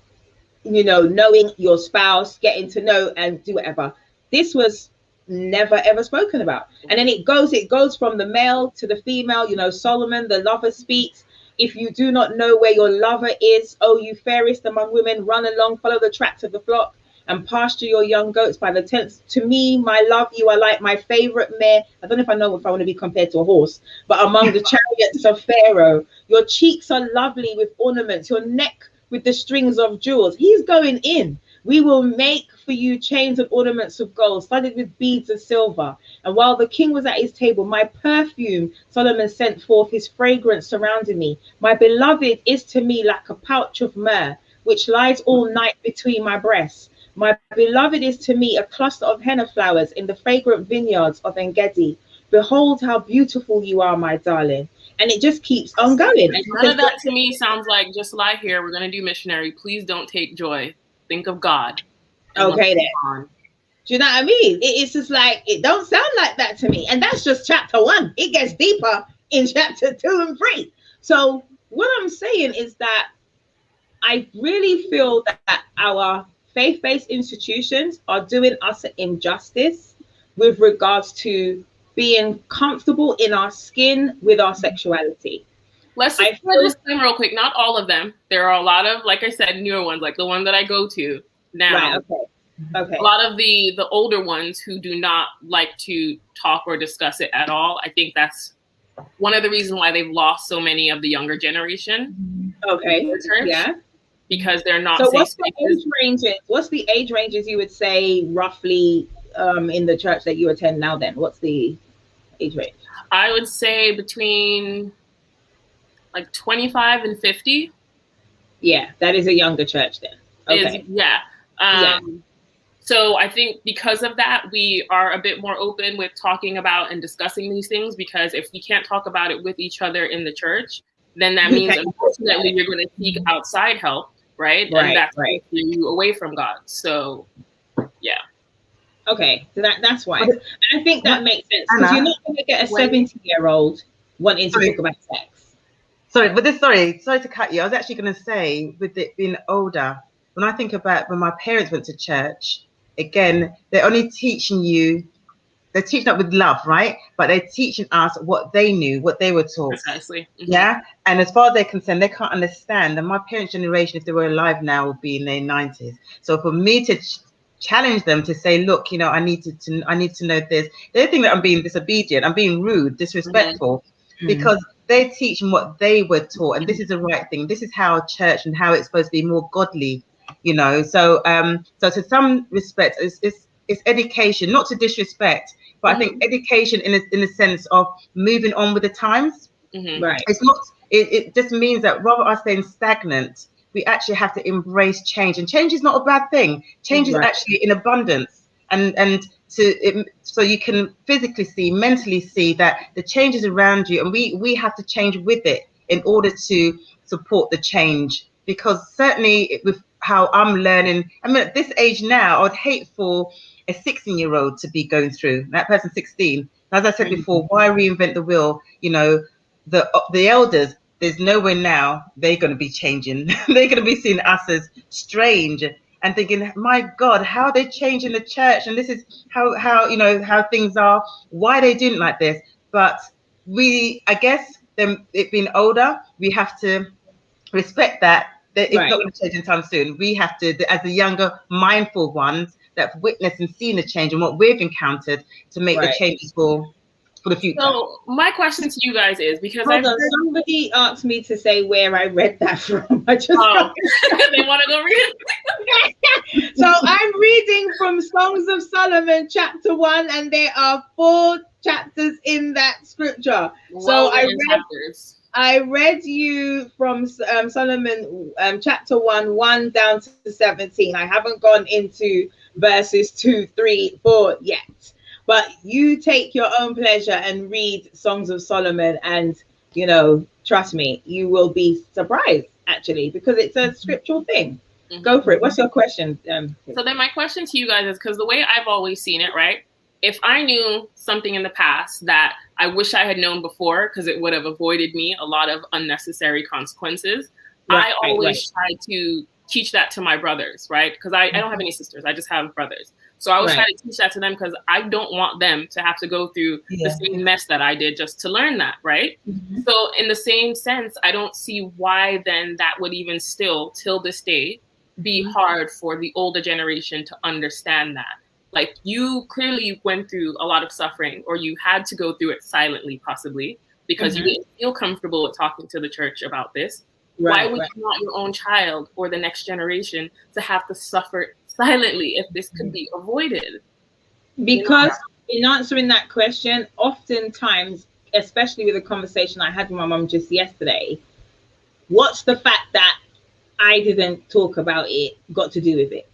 knowing your spouse, getting to know and do whatever. This was never ever spoken about. And then it goes from the male to the female. Solomon, the lover, speaks. If you do not know where your lover is, oh, you fairest among women, run along, follow the tracks of the flock, and pasture your young goats by the tents. To me, my love, you are like my favorite mare. I don't know if I want to be compared to a horse, but among the chariots of Pharaoh, your cheeks are lovely with ornaments, your neck with the strings of jewels. He's going in. We will make for you chains and ornaments of gold, studded with beads of silver. And while the king was at his table, my perfume, Solomon sent forth his fragrance surrounding me. My beloved is to me like a pouch of myrrh, which lies all night between my breasts. My beloved is to me a cluster of henna flowers in the fragrant vineyards of Engedi. Behold how beautiful you are, my darling. And it just keeps on going. And None of that to me sounds like just lie here. We're going to do missionary. Please don't take joy. Think of God. Okay, then. Do you know what I mean? It's just like, it don't sound like that to me. And that's just chapter 1. It gets deeper in chapter 2 and 3. So what I'm saying is that I really feel that our faith-based institutions are doing us an injustice with regards to being comfortable in our skin with our sexuality. Let's just disclaim real quick. Not all of them. There are a lot of, like I said, newer ones, like the one that I go to now. Right, okay. A lot of the older ones who do not like to talk or discuss it at all. I think that's one of the reasons why they've lost so many of the younger generation. Okay, yeah. Because they're not. So what's the age ranges? What's the age ranges you would say roughly in the church that you attend now? Then what's the age range? I would say between like 25 and 50. Yeah, that is a younger church then. Okay. Yeah. So I think because of that, we are a bit more open with talking about and discussing these things, because if we can't talk about it with each other in the church, then that means unfortunately you're going to seek outside help, right? And that's going to steer you away from God. So, yeah. Okay, so that's why. And I think that makes sense, because you're not going to get a 70-year-old wanting to talk about sex. Sorry to cut you. I was actually going to say, with it being older, when I think about when my parents went to church, again, they're only teaching you, they're teaching up with love, right? But they're teaching us what they knew, what they were taught. Precisely. Mm-hmm. Yeah. And as far as they're concerned, they can't understand. And my parents' generation, if they were alive now, would be in their 90s. So for me to challenge them to say, look, I need to know this, they think that I'm being disobedient, I'm being rude, disrespectful, because they're teaching what they were taught, and this is the right thing. This is how church and how it's supposed to be more godly, So to some respect, it's education, not to disrespect, but I think education in the sense of moving on with the times. Right. It's not. It just means that rather us staying stagnant, we actually have to embrace change, and change is not a bad thing. Change is actually in abundance, and so you can physically see, mentally see that the change is around you, and we have to change with it in order to support the change. Because certainly with how I'm learning, I mean, at this age now, I'd hate for a 16-year-old to be going through that person 16. As I said before, why reinvent the wheel? the elders, there's nowhere now they're going to be changing. They're going to be seeing us as strange and thinking, my God, how are they changing the church? And this is how you know how things are. Why they doing like this? But I guess them it being older, we have to respect that it's Right. not going to change anytime soon. We have to, as the younger, mindful ones that have witnessed and seen the change and what we've encountered, to make the Right. changes for the future. So my question to you guys is, because Hold on, somebody asked me to say where I read that from. I just got they want to go read it. So I'm reading from Songs of Solomon chapter 1, and there are 4 chapters in that scripture. So I read you from Solomon chapter 1 down to 17. I haven't gone into verses 2, 3, 4 yet. But you take your own pleasure and read Songs of Solomon, and, you know, trust me, you will be surprised, actually, because it's a scriptural thing. Mm-hmm. Go for it. What's your question? So then my question to you guys is, because the way I've always seen it, right? If I knew something in the past that I wish I had known before, because it would have avoided me a lot of unnecessary consequences, I always try to teach that to my brothers, right? Because I don't have any sisters. I just have brothers. So I always try to teach that to them, because I don't want them to have to go through the same mess that I did just to learn that, right? Mm-hmm. So in the same sense, I don't see why then that would even still, till this day, be hard for the older generation to understand that. Like, you clearly went through a lot of suffering, or you had to go through it silently, possibly, because you didn't feel comfortable with talking to the church about this. Why would you want your own child or the next generation to have to suffer silently if this could be avoided? Because in answering that question, oftentimes, especially with a conversation I had with my mum just yesterday, what's the fact that I didn't talk about it got to do with it?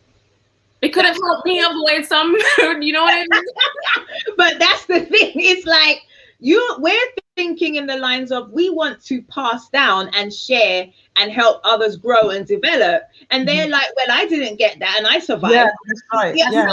It could have helped me avoid some, you know what I mean? But that's the thing. It's like, we're thinking in the lines of, we want to pass down and share and help others grow and develop. And they're like, well, I didn't get that and I survived. Yeah, that's right. Yeah.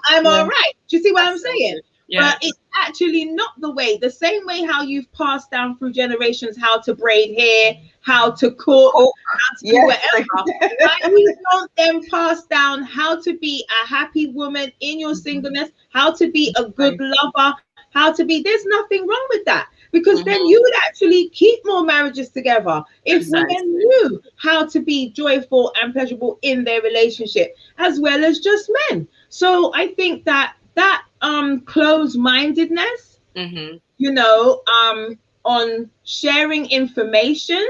I'm all right. Do you see what I'm saying? Yeah. But it's actually not the way. The same way how you've passed down through generations how to braid hair, how to cook, how to do whatever. We don't then pass down how to be a happy woman in your singleness, how to be a good lover, how to be. There's nothing wrong with that. Because then you would actually keep more marriages together if women knew how to be joyful and pleasurable in their relationship, as well as just men. So I think that closed-mindedness, you know, on sharing information,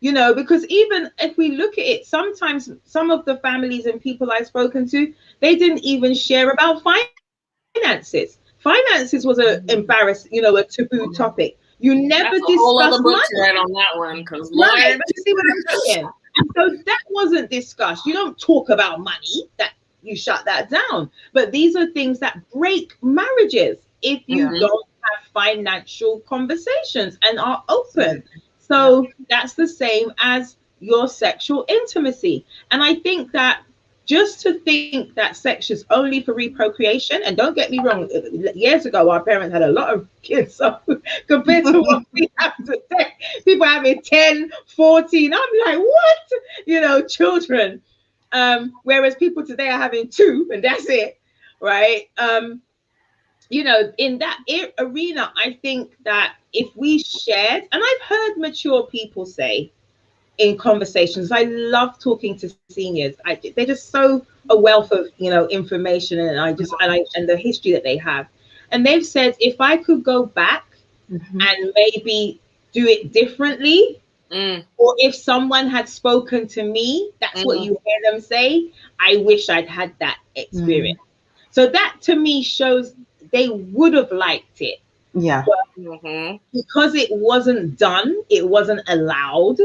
you know, because even if we look at it, sometimes some of the families and people I've spoken to, they didn't even share about finances. Finances was a a taboo topic. You never discussed money on that one, because you see what I'm saying? And so that wasn't discussed. You don't talk about money. That you shut that down. But these are things that break marriages if you don't have financial conversations and are open. So that's the same as your sexual intimacy. And I think that just to think that sex is only for reprocreation, and don't get me wrong, years ago our parents had a lot of kids, so compared to what we have today, people having 10, 14, I'm like, what? You know, children. Whereas people today are having 2 and that's it, right? You know, in that arena, I think that if we shared, and I've heard mature people say in conversations, I love talking to seniors. They're just so a wealth of, you know, information, and and the history that they have. And they've said, if I could go back and maybe do it differently, or if someone had spoken to me, that's what you hear them say, I wish I'd had that experience. So that to me shows they would have liked it. Yeah. But because it wasn't done, it wasn't allowed,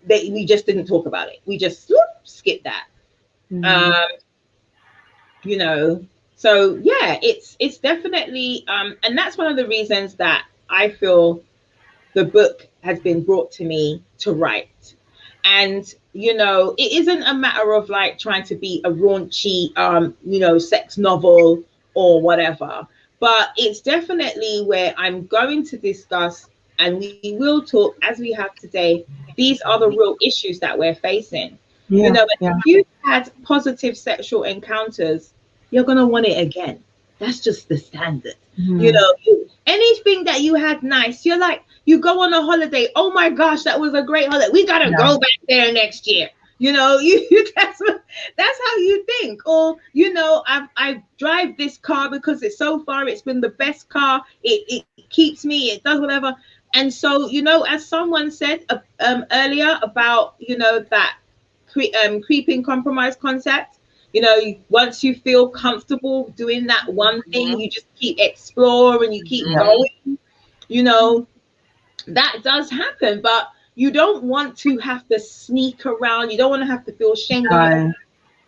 we just didn't talk about it. We just skipped that. You know, so yeah, it's definitely and that's one of the reasons that I feel the book has been brought to me to write. And you know, it isn't a matter of like trying to be a raunchy you know, sex novel or whatever, but it's definitely where I'm going to discuss and we will talk as we have today. These are the real issues that we're facing. You Yeah, know, yeah. if you've had positive sexual encounters, you're going to want it again. That's just the standard. You Mhm. know, anything that you had nice, you're like, you go on a holiday. Oh my gosh, that was a great holiday. We got to Yeah. go back there next year. You know, that's how you think. Or, you know, I drive this car because it's so far, it's been the best car. It keeps me, it does whatever. And so, you know, as someone said earlier about, you know, that creeping compromise concept. You know, once you feel comfortable doing that one thing, Mhm. you just keep exploring, you keep Yeah. Mhm. going. You know, that does happen, but you don't want to have to sneak around. You don't want to have to feel ashamed of it. No,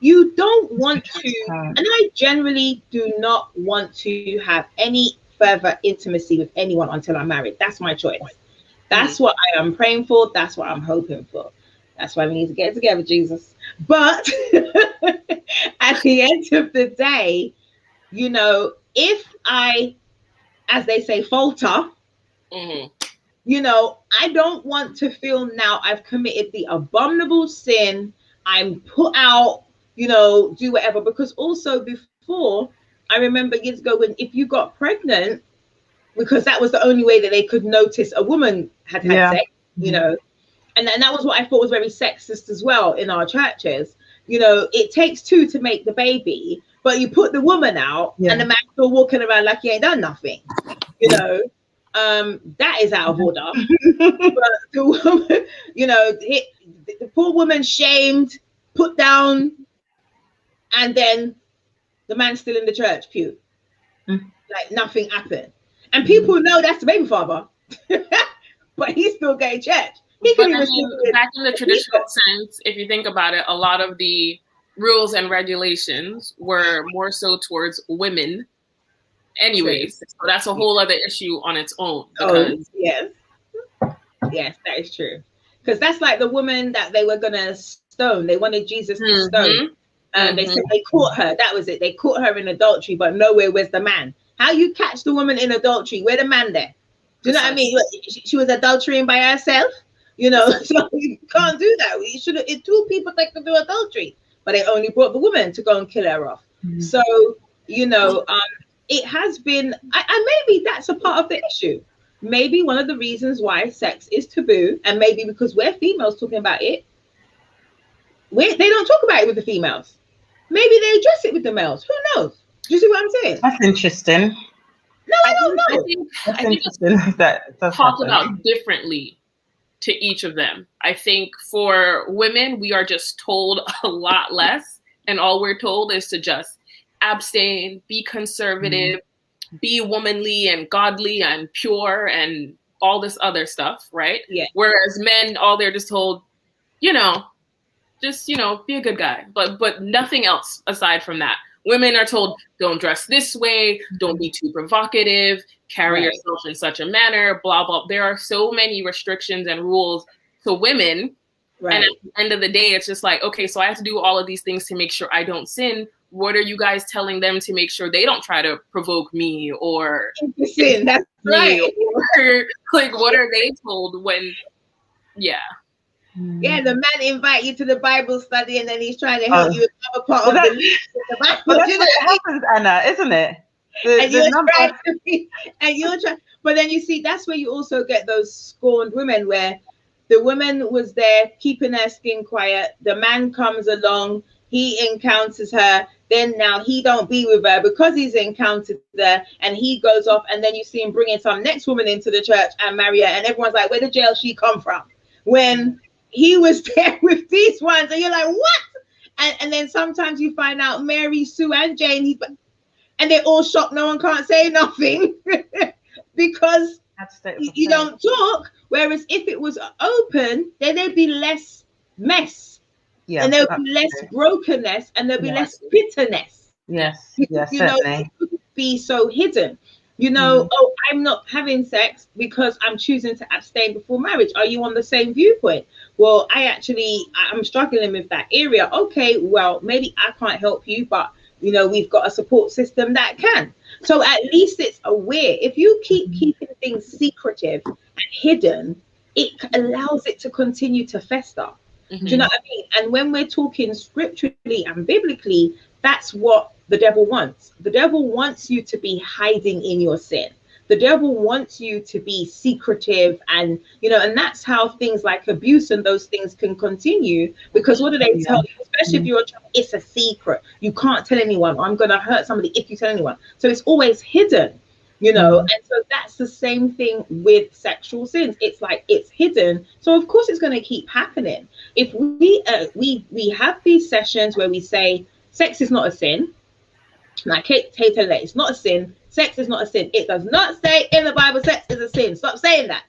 You don't just be want to, transparent. and I generally do not want to have any further intimacy with anyone until I'm married. That's my choice. That's Mhm. what I am praying for. That's what I'm hoping for. That's why we need to get together, Jesus. But at the end of the day, you know, if I, as they say, falter, Mhm. you know, I don't want to feel now I've committed the abominable sin. I'm put out, you know, do whatever. Because also before, I remember years ago when if you got pregnant, because that was the only way that they could notice a woman had had Yeah. sex, you Mhm. know, and that was what I thought was very sexist as well in our churches. You know, it takes two to make the baby, but you put the woman out and Yeah. the man's still walking around like he ain't done nothing. You know, that is out of order. But the woman, you know, the poor woman shamed, put down, and then the man's still in the church pew, Mhm. like nothing happened. And people know that's the baby father, but he's still going to church. He But can I even sleep mean, with back in the the traditional people. sense, if you think about it, a lot of the rules and regulations were more so towards women, True. anyways. So that's a Yeah. whole other issue on its own Oh, because. yes. Yes, that is true. Because that's like the woman that they were going to stone. They wanted Jesus to stone. Mhm. They Mhm. said they caught her. That was it. They caught her in adultery, but nowhere was the man. How you catch the woman in adultery? Where the man there? Do you know what I mean? Precisely. She was adultering by herself. You know, Precisely. so you can't do that. We should have. Two people that could do adultery, but they only brought the woman to go and kill her off. Mhm. So you know, it has been. And maybe that's a part of the issue. Maybe one of the reasons why sex is taboo, and maybe because we're females talking about it, they don't talk about it with the females. Maybe they address it with the males. Who knows? Do you see what I'm saying? That's interesting. No, I I think. I don't know. think. That's I think it's interesting that does talked happen. about differently to each of them. I think for women, we are just told a lot less, and all we're told is to just abstain, be conservative, be womanly and godly and pure and all this other stuff, right? Yeah, Whereas men, all they're just told, you know, just be a good guy, but nothing else aside from that. Women are told, don't dress this way, don't be too provocative, carry right, yourself in such a manner, blah blah. There are so many restrictions and rules to women, and at right. the end of the day, it's just like, okay, so I have to do all of these things to make sure I don't sin. What are you guys telling them to make sure they don't try to provoke me or Interesting. That's me, right. or like what are they told when? Yeah. Yeah, the man invite you to the Bible study, and then he's trying to help Oh, you with other part well, of the that, leaf of the well, Bible. Do that's you know what what I mean? happens, Anna, isn't it? And The you're number. trying to be, and you're trying, but then you see that's where you also get those scorned women where the woman was there keeping her skin quiet, the man comes along, he encounters her, then now he don't be with her because he's encountered her, and he goes off, and then you see him bringing some next woman into the church and marry her, and everyone's like, where the jail she come from, when he was there with these ones, and you're like, what? And then sometimes you find out Mary, Sue, and Jane, and they're all shocked. No one can't say nothing because Had to state of you affairs. don't talk. Whereas if it was open, then there'd be less mess, Yeah, and there'll be less absolutely. brokenness, and there'll be Yeah. less bitterness. Yeah. Yes, yes, You know, it certainly. wouldn't be so hidden. You know, Mm. oh, I'm not having sex because I'm choosing to abstain before marriage. Are you on the same viewpoint? Well, I'm struggling with that area. Okay, well, maybe I can't help you, but you know, we've got a support system that can. So at least it's aware. If you keep keeping things secretive and hidden, it allows it to continue to fester. Do you know what I mean? And when we're talking scripturally and biblically, that's what the devil wants. The devil wants you to be hiding in your sin. The devil wants you to be secretive, and and that's how things like abuse and those things can continue, because what do they tell you, especially if you're a child? It's a secret. You can't tell anyone. I'm going to hurt somebody if you tell anyone. So it's always hidden. And so that's the same thing with sexual sins. It's like it's hidden, so of course it's going to keep happening. If we have these sessions where we say sex is not a sin, like Kate Taylor, it's not a sin. Sex is not a sin. It does not say in the Bible sex is a sin. Stop saying that,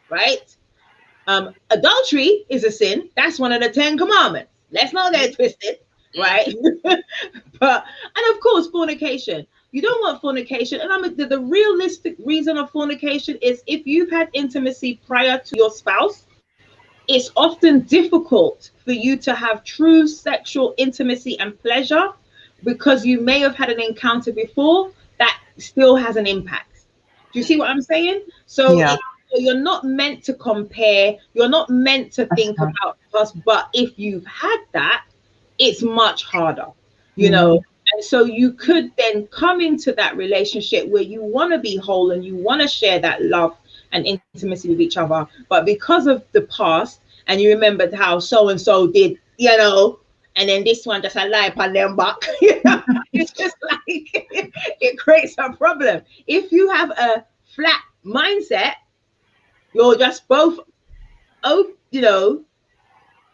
right? Adultery is a sin. That's one of the 10 commandments. Let's not get twisted, right? And of course, fornication. You don't want fornication. And the realistic reason of fornication is if you've had intimacy prior to your spouse, it's often difficult for you to have true sexual intimacy and pleasure, because you may have had an encounter before that still has an impact. Do you see what I'm saying? So you're not meant to compare. You're not meant to think about us. But if you've had that, it's much harder, And so you could then come into that relationship where you want to be whole and you want to share that love and intimacy with each other. But because of the past, and you remembered how so-and-so did, and then this one just a lie upon them back. It's just like it creates a problem. If you have a flat mindset, you're just both,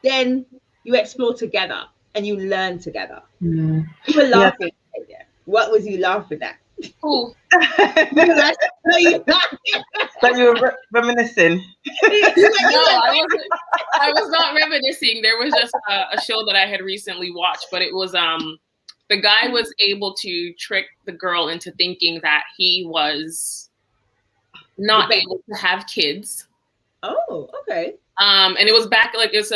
then you explore together and you learn together. You were laughing. Yeah. What was you laughing at? Oh, So you were reminiscing. No, I was not reminiscing. There was just a show that I had recently watched, but it was the guy was able to trick the girl into thinking that he was not able to have kids. Oh, okay. And it was back like it's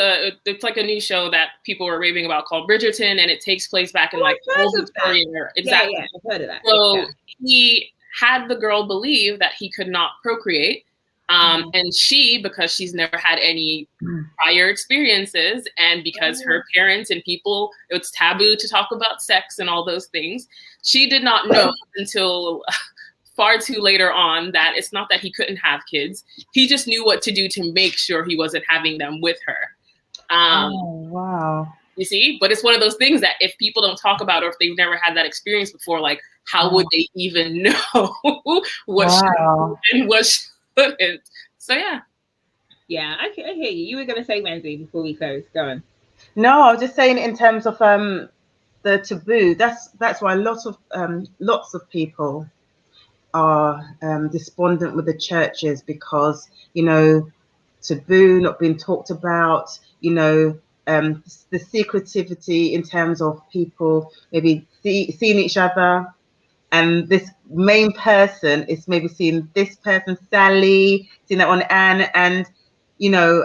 like a new show that people were raving about called Bridgerton, and it takes place back in like old Victorian era. Exactly. Yeah, I've heard of that. So he had the girl believe that he could not procreate. And she, because she's never had any prior experiences, and because her parents and people, it's taboo to talk about sex and all those things, she did not know until far too later on that it's not that he couldn't have kids. He just knew what to do to make sure he wasn't having them with her. Wow. You see? But it's one of those things that if people don't talk about, or if they've never had that experience before, like, how would they even know what should and what shouldn't? So, yeah. Yeah, I hear you. You were going to say, Wendy, before we close. Go on. No, I was just saying in terms of the taboo, that's why lots of people are despondent with the churches, because taboo not being talked about, the secretivity in terms of people maybe seeing each other, and this main person is maybe seeing this person, Sally, seeing that one, Anne, and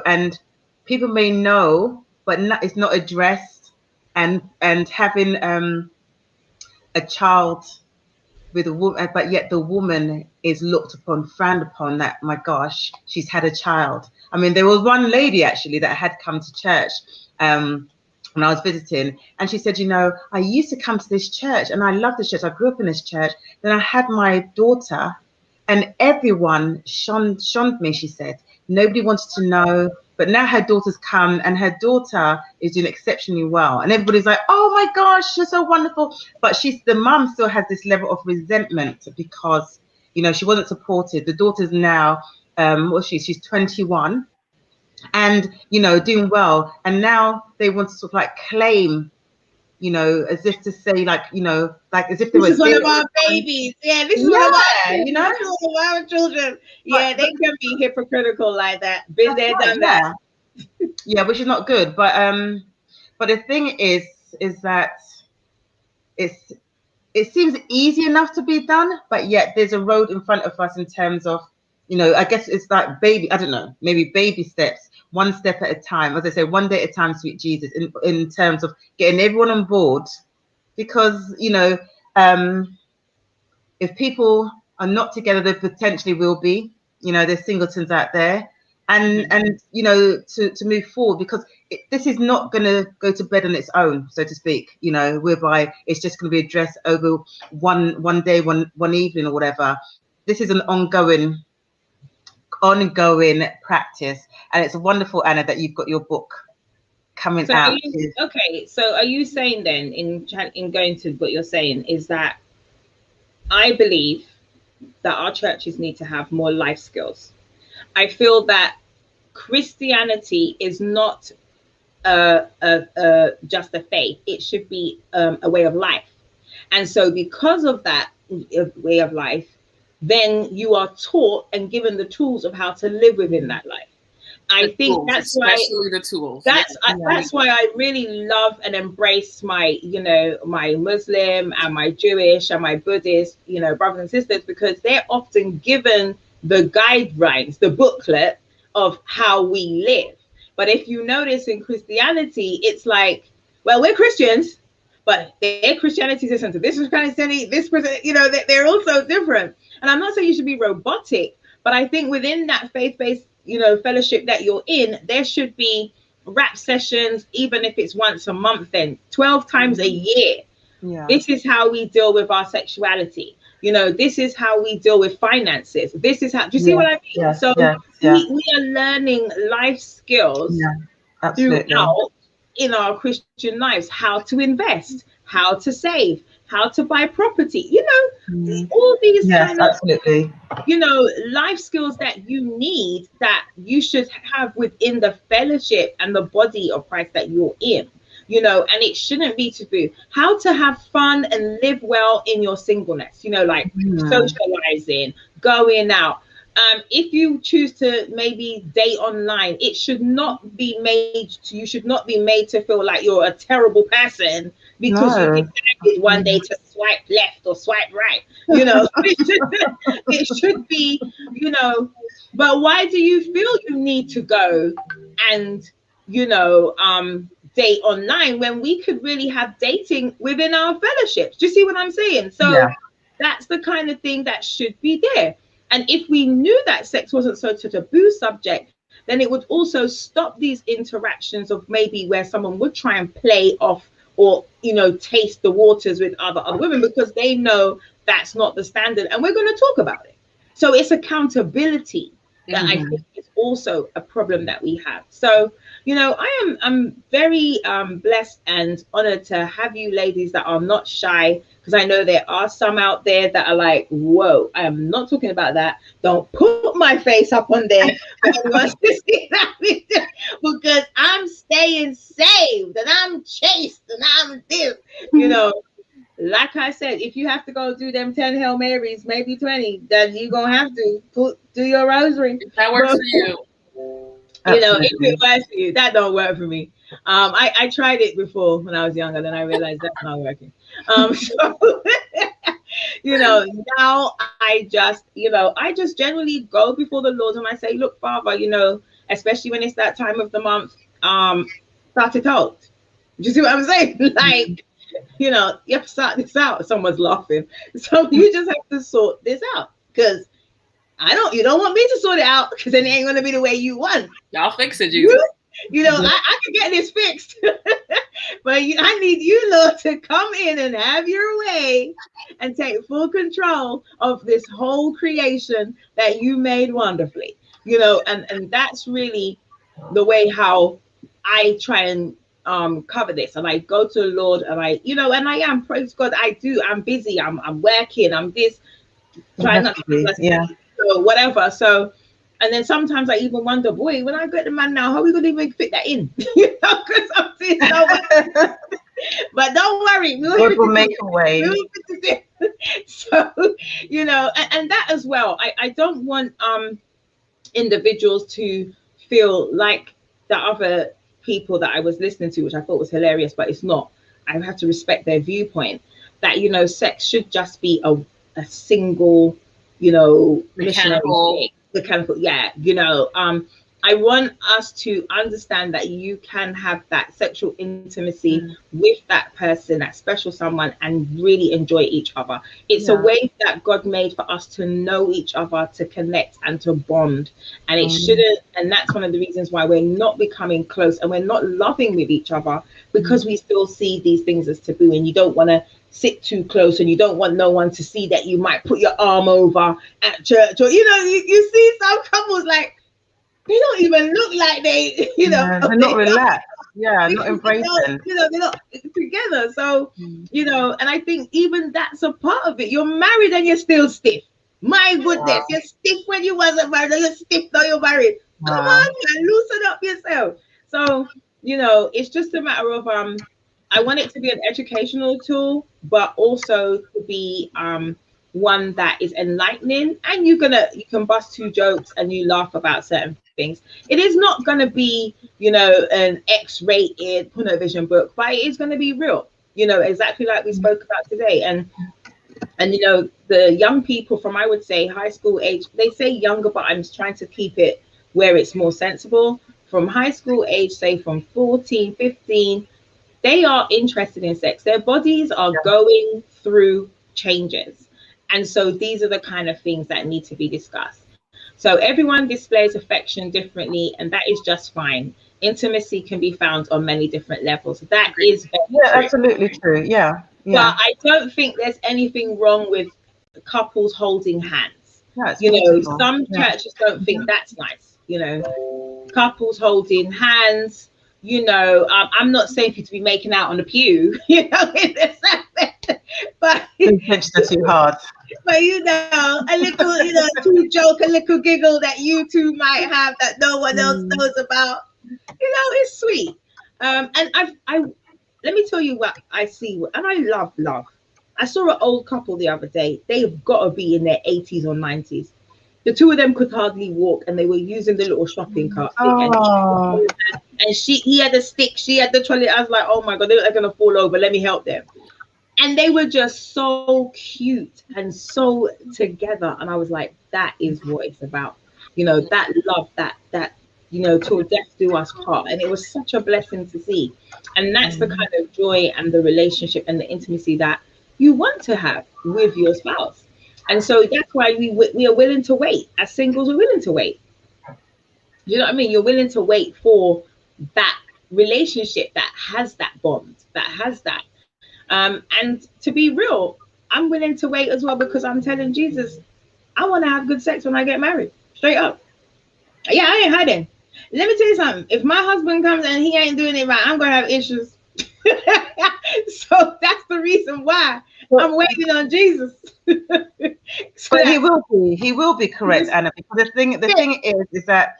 and people may know, but it's not addressed, and having a child with a woman, but yet the woman is looked upon, frowned upon, that, my gosh, she's had a child. I mean, there was one lady actually that had come to church when I was visiting, and she said, I used to come to this church and I love this church. I grew up in this church. Then I had my daughter and everyone shunned me, she said. Nobody wanted to know. But now her daughter's come and her daughter is doing exceptionally well. And everybody's like, oh my gosh, you're so wonderful. But the mum still has this level of resentment because, she wasn't supported. The daughter's now, she's 21 and, doing well. And now they want to sort of like claim, as if to say like, like as if they were. This is one of our babies. Yeah, this is one of our children. Yeah, they can be hypocritical like that. Been there, done that. Yeah, which is not good. But the thing is that it seems easy enough to be done, but yet there's a road in front of us in terms of, I guess it's like I don't know, maybe baby steps, one step at a time. As I say, one day at a time, sweet Jesus, in terms of getting everyone on board, because, if people are not together, they potentially will be. You know, there's singletons out there, and you know, to move forward, because this is not going to go to bed on its own, so to speak. You know, whereby it's just going to be addressed over one day, one evening or whatever. This is an ongoing practice, and it's wonderful, Anna, that you've got your book coming out. Okay, so are you saying then, in going to what you're saying, is that I believe that our churches need to have more life skills? I feel that Christianity is not just a faith; it should be a way of life. And so, because of that way of life, then you are taught and given the tools of how to live within that life. I think that's why, especially the tools. That's why I really love and embrace my, you know, my Muslim and my Jewish and my Buddhist, you know, brothers and sisters, because they're often given the guidelines, the booklet of how we live. But if you notice in Christianity, it's like, well, we're Christians, but their Christianity is different to this Christianity, this person, you know, they're also different. And I'm not saying you should be robotic, but I think within that faith-based, you know, fellowship that you're in, there should be rap sessions, even if it's once a month, then 12 times a year. Yeah. This is how we deal with our sexuality. You know, this is how we deal with finances. This is how, do you see what I mean? Yes, So yes, we are learning life skills throughout in our Christian lives, how to invest, how to save, how to buy property, you know, all these kind of, absolutely, you know, life skills that you need, that you should have within the fellowship and the body of Christ that you're in, you know. And it shouldn't be taboo. How to have fun and live well in your singleness, you know, like socializing, going out. If you choose to maybe date online, it should not be made to, you should not be made to feel like you're a terrible person because you decided one day to swipe left or swipe right. You know, it should be, you know, but why do you feel you need to go and, you know, date online when we could really have dating within our fellowships? Do you see what I'm saying? So that's the kind of thing that should be there. And if we knew that sex wasn't such a taboo subject, then it would also stop these interactions of maybe where someone would try and play off or, you know, taste the waters with other women, because they know that's not the standard and we're going to talk about it. So it's accountability that I think is also a problem that we have. So, you know, I'm very blessed and honored to have you ladies that are not shy, because I know there are some out there that are like, whoa, I am not talking about that. Don't put my face up on there because I'm staying saved and I'm chaste and I'm this, you know. Like I said, if you have to go do them 10 Hail Marys, maybe 20, then you're going to have to do your rosary. If that works for you. You know, if it works for you, that don't work for me. I tried it before when I was younger, then I realized that's not working. So, you know, now I just generally go before the Lord and I say, look, Father, you know, especially when it's that time of the month, start it out. Do you see what I'm saying? Like, you know, you have to sort this out. Someone's laughing. So you just have to sort this out, because you don't want me to sort it out, because then it ain't going to be the way you want. Y'all fix it, you. You know, I can get this fixed, but I need you, Lord, to come in and have your way and take full control of this whole creation that you made wonderfully, you know, and that's really the way how I try and cover this. And I go to the Lord and I, you know, and I am, praise God, I'm busy, I'm working, I'm this, trying not to, so whatever. So, and then sometimes I even wonder, boy, when I get the man now, how are we going to even fit that in? You know, because I'm seeing so much. But don't worry, we'll make a way. So, you know, and that as well. I don't want individuals to feel like the other people that I was listening to, which I thought was hilarious, but it's not. I have to respect their viewpoint that, you know, sex should just be a single, you know, mechanical, yeah, you know, I want us to understand that you can have that sexual intimacy with that person, that special someone, and really enjoy each other. It's a way that God made for us to know each other, to connect and to bond. And it shouldn't, and that's one of the reasons why we're not becoming close and we're not loving with each other, because we still see these things as taboo, and you don't want to sit too close, and you don't want no one to see that you might put your arm over at church, or you see some couples like, they don't even look like they, they're not relaxed. Yeah, not embracing. They're not together. So, and I think even that's a part of it. You're married and you're still stiff. My goodness, you're stiff when you wasn't married, and you're stiff now you're married. Come on, man, loosen up yourself. So, it's just a matter of I want it to be an educational tool, but also to be one that is enlightening, and you can bust two jokes and you laugh about certain things. It is not going to be an X-rated pornovision book, but it is going to be real, exactly like we spoke about today. And the young people from, I would say, high school age, they say younger, but I'm trying to keep it where it's more sensible. From high school age, say from 14, 15, they are interested in sex. Their bodies are going through changes. And so these are the kind of things that need to be discussed. So everyone displays affection differently, and that is just fine. Intimacy can be found on many different levels. That is true. Absolutely true. Yeah. But I don't think there's anything wrong with couples holding hands. Some churches don't think that's nice. Couples holding hands. I'm not saying for you to be making out on the pew, but intentions are too hard. But a little, two joke, a little giggle that you two might have that no one else knows about. It's sweet. And I let me tell you what I see, and I love. I saw an old couple the other day. They've got to be in their 80s or 90s. The two of them could hardly walk, and they were using the little shopping cart. And he had a stick, she had the trolley. I was like, oh my God, they're gonna fall over. Let me help them. And they were just so cute and so together. And I was like, that is what it's about. That love, that till death do us part. And it was such a blessing to see. And that's the kind of joy and the relationship and the intimacy that you want to have with your spouse. And so that's why we are willing to wait. As singles, we're willing to wait. You know what I mean? You're willing to wait for that relationship that has that bond, that has that. And to be real, I'm willing to wait as well, because I'm telling Jesus, I want to have good sex when I get married. Straight up. Yeah, I ain't hiding. Let me tell you something. If my husband comes and he ain't doing it right, I'm going to have issues. So that's the reason why I'm waiting on Jesus. But he will be correct, Anna, because the thing is that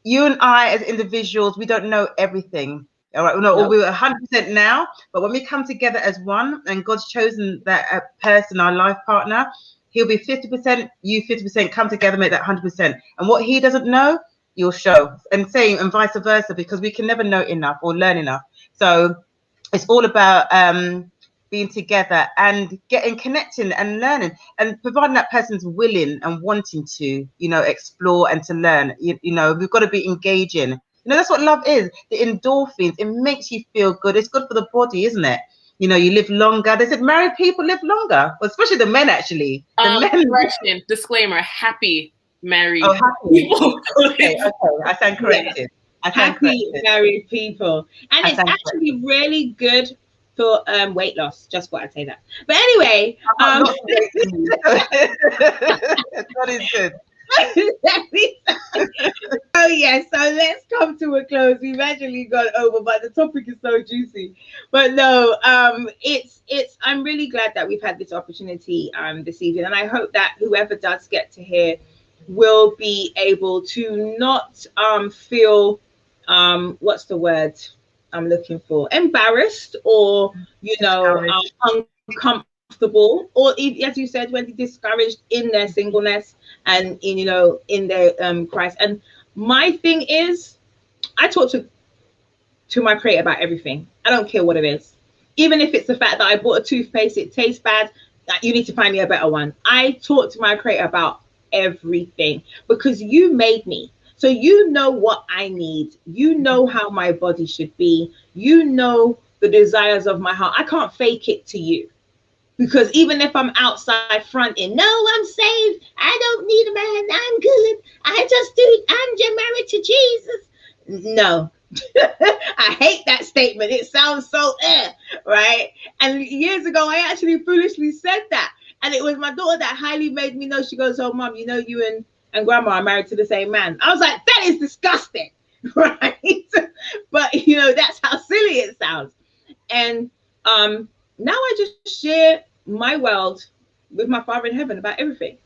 you and I as individuals, we don't know everything. All right, we're 100% now, but when we come together as one, and God's chosen that person, our life partner, he'll be 50%, you 50%, come together, make that 100%. And what he doesn't know, you'll show, and same, and vice versa, because we can never know enough or learn enough. So it's all about being together and connecting and learning, and providing that person's willing and wanting to, explore and to learn. We've got to be engaging. That's what love is. The endorphins, it makes you feel good. It's good for the body, isn't it? You live longer. They said married people live longer, well, especially the men, actually. Correction, disclaimer, happy married people. Okay, I stand corrected. Happy married people. And it's actually really good for weight loss. Just thought I'd say that. But anyway, that is good. Oh yeah, so let's come to a close. We've actually gone over, but the topic is so juicy. But no, it's I'm really glad that we've had this opportunity this evening, and I hope that whoever does get to hear will be able to not feel what's the word I'm looking for, embarrassed or uncomfortable, or as you said, when discouraged in their singleness and in their Christ. And my thing is, I talk to my creator about everything. I don't care what it is, even if it's the fact that I bought a toothpaste, it tastes bad, that you need to find me a better one. I talk to my creator about everything, because you made me. So you know what I need. You know how my body should be. You know the desires of my heart. I can't fake it to you. Because even if I'm outside fronting, no, I'm saved. I don't need a man. I'm good. I'm just married to Jesus. No. I hate that statement. It sounds so right? And years ago, I actually foolishly said that. And it was my daughter that highly made me know. She goes, oh, mom, you know, you and grandma are married to the same man. I was like, that is disgusting, right? But, you know, that's how silly it sounds. And now I just share my world with my Father in heaven about everything.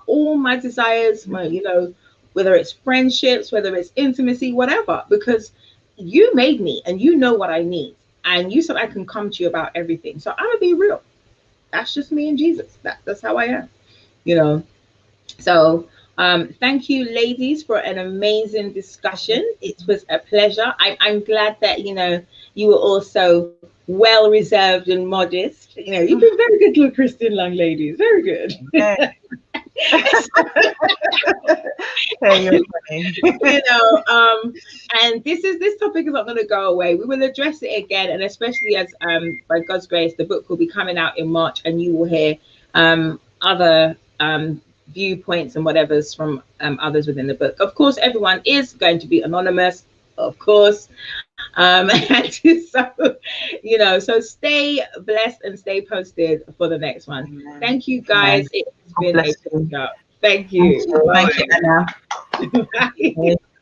All my desires, you know, whether it's friendships, whether it's intimacy, whatever, because you made me and you know what I need. And you said I can come to you about everything. So I'm gonna be real. That's just me and Jesus. That's how I am, you know. So thank you, ladies, for an amazing discussion. It was a pleasure. I'm glad that, you know, you were also well reserved and modest. You know, you've been very good little Christian young ladies. Very good. Yeah. You know, and this topic is not going to go away. We will address it again, and especially as by God's grace, the book will be coming out in March, and you will hear other viewpoints and whatever's from others within the book. Of course, everyone is going to be anonymous, of course. And so, you know, so stay blessed and stay posted for the next one. Amen. Thank you, guys. It's been a pleasure. Thank you. Thank you, Anna. Bye.